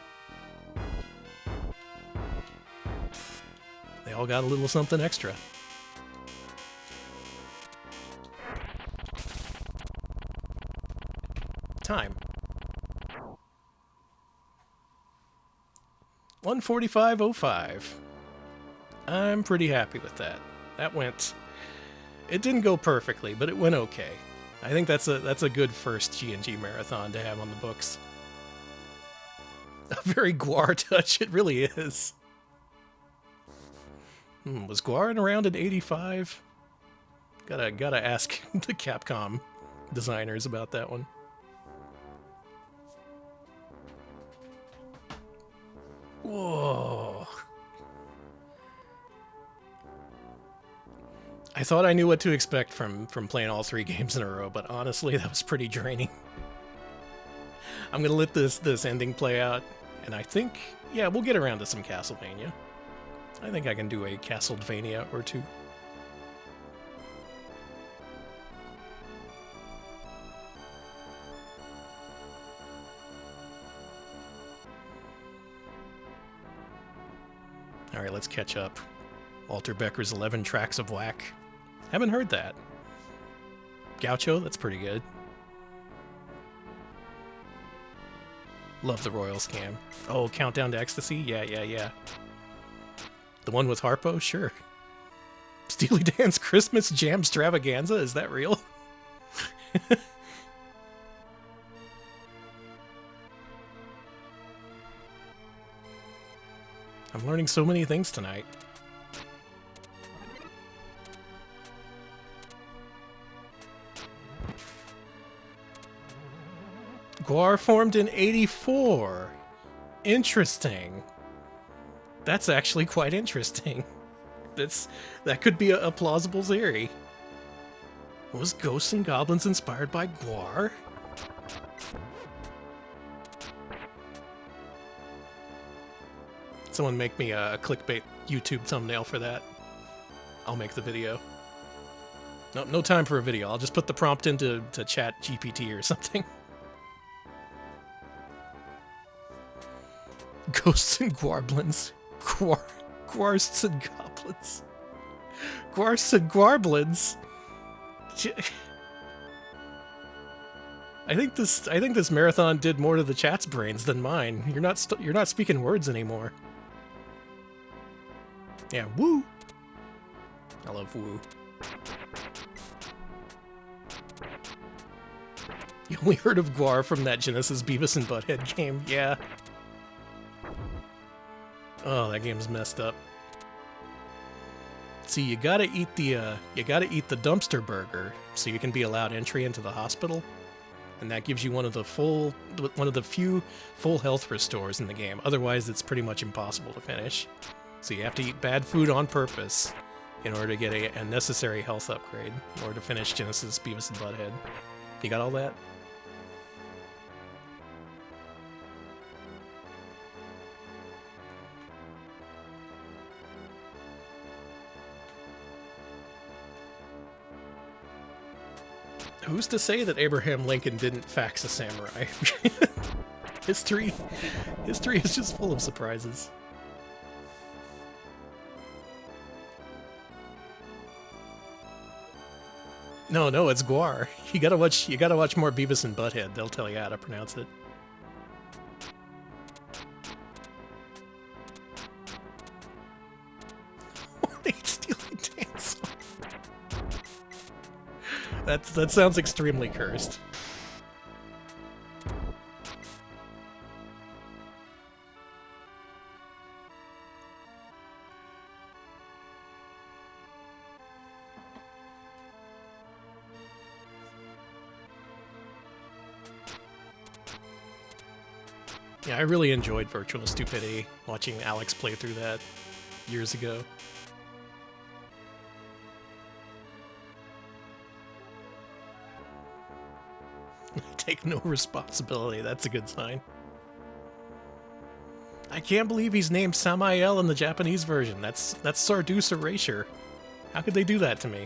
[SPEAKER 1] They all got a little something extra. Time. 1:45:05. I'm pretty happy with that. That went... It didn't go perfectly, but it went okay. I think that's a good first G&G marathon to have on the books. A very Guar touch, it really is. Was Guar around in 85? Gotta ask the Capcom designers about that one. Whoa. I thought I knew what to expect from playing all 3 games in a row, but honestly, that was pretty draining. I'm gonna let this ending play out, and I think, yeah, we'll get around to some Castlevania. I think I can do a Castlevania or two. Alright, let's catch up. Walter Becker's 11 Tracks of Whack. Haven't heard that. Gaucho, that's pretty good. Love the Royal Scam. Oh, Countdown to Ecstasy? Yeah. The one with Harpo? Sure. Steely Dan's Christmas Jam Stravaganza? Is that real? I'm learning so many things tonight. Guar formed in 84. Interesting. That's actually quite interesting. That could be a plausible theory. Was Ghosts and Goblins inspired by Guar? Someone make me a clickbait YouTube thumbnail for that. I'll make the video. No time for a video. I'll just put the prompt into Chat GPT or something. Ghosts and Goblins. Guarsts and Goblins. Guars and Goblins. I think this marathon did more to the chat's brains than mine. You're not speaking words anymore. Yeah, woo. I love woo. You only heard of Guar from that Genesis Beavis and Butthead game, yeah. Oh, that game's messed up. See, you gotta eat the dumpster burger so you can be allowed entry into the hospital, and that gives you one of the few full health restores in the game. Otherwise, it's pretty much impossible to finish. So you have to eat bad food on purpose in order to get a necessary health upgrade in order to finish Genesis Beavis and Butthead. You got all that? Who's to say that Abraham Lincoln didn't fax a samurai? History is just full of surprises. No, it's Guar. You gotta watch more Beavis and Butthead. They'll tell you how to pronounce it. Stealing dance. That sounds extremely cursed. Yeah, I really enjoyed Virtual Stupidity, watching Alex play through that years ago. Take no responsibility, that's a good sign. I can't believe he's named Samael in the Japanese version. That's Sarduce Erasure. How could they do that to me?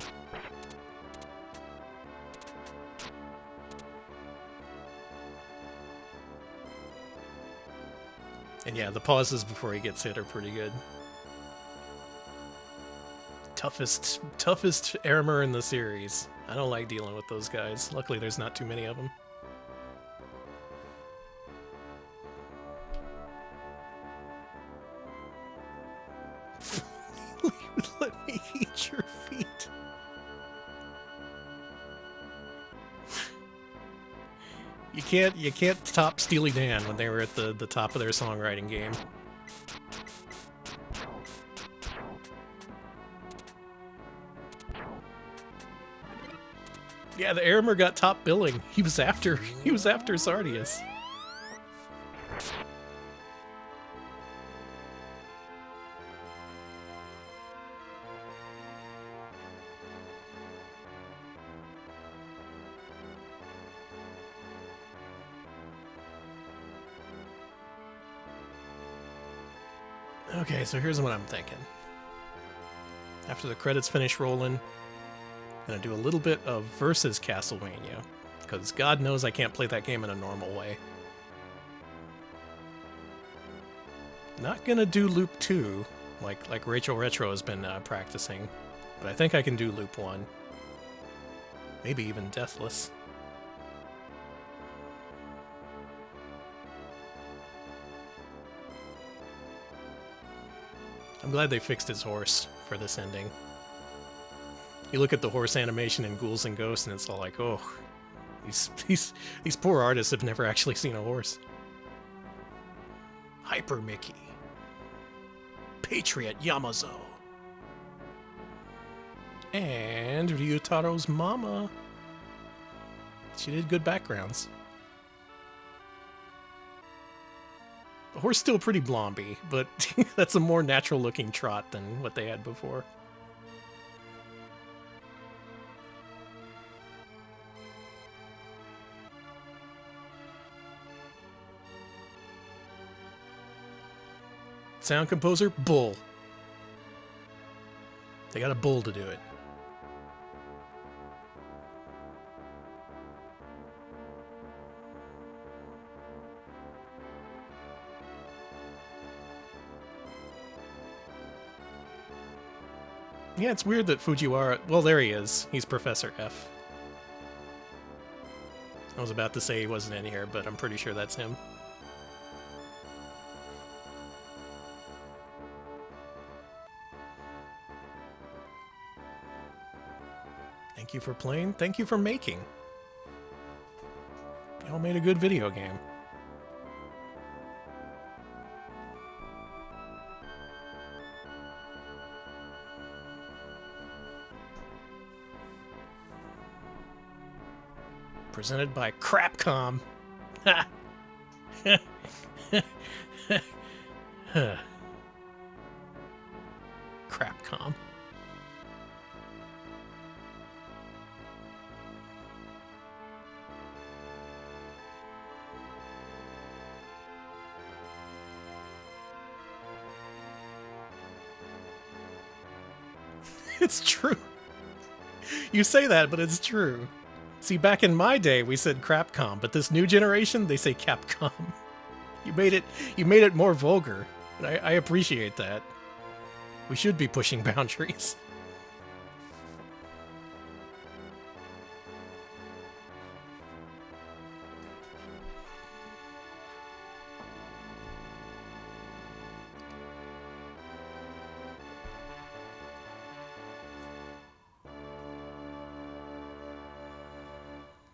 [SPEAKER 1] And yeah, the pauses before he gets hit are pretty good. Toughest armor in the series. I don't like dealing with those guys. Luckily, there's not too many of them. Let me eat your feet. You can't top Steely Dan when they were at the top of their songwriting game. Yeah, the Aramer got top billing. He was after Sardius. Okay, so here's what I'm thinking. After the credits finish rolling, I'm gonna do a little bit of Versus Castlevania, because God knows I can't play that game in a normal way. Not gonna do Loop 2, like Rachel Retro has been practicing, but I think I can do Loop 1. Maybe even Deathless. I'm glad they fixed his horse for this ending. You look at the horse animation in Ghouls and Ghosts, and it's all like, oh, these poor artists have never actually seen a horse. Hyper Mickey. Patriot Yamazo. And Ryutaro's mama. She did good backgrounds. The horse still pretty blomby, but that's a more natural looking trot than what they had before. Sound composer? Bull. They got a bull to do it. Yeah, it's weird that Fujiwara... Well, there he is. He's Professor F. I was about to say he wasn't in here, but I'm pretty sure that's him. Thank you for playing. Thank you for making. Y'all made a good video game. Presented by Crapcom. Ha! Crapcom. It's true. You say that, but it's true. See, back in my day, we said Crapcom, but this new generation, they say Capcom. You made it more vulgar, and I appreciate that. We should be pushing boundaries.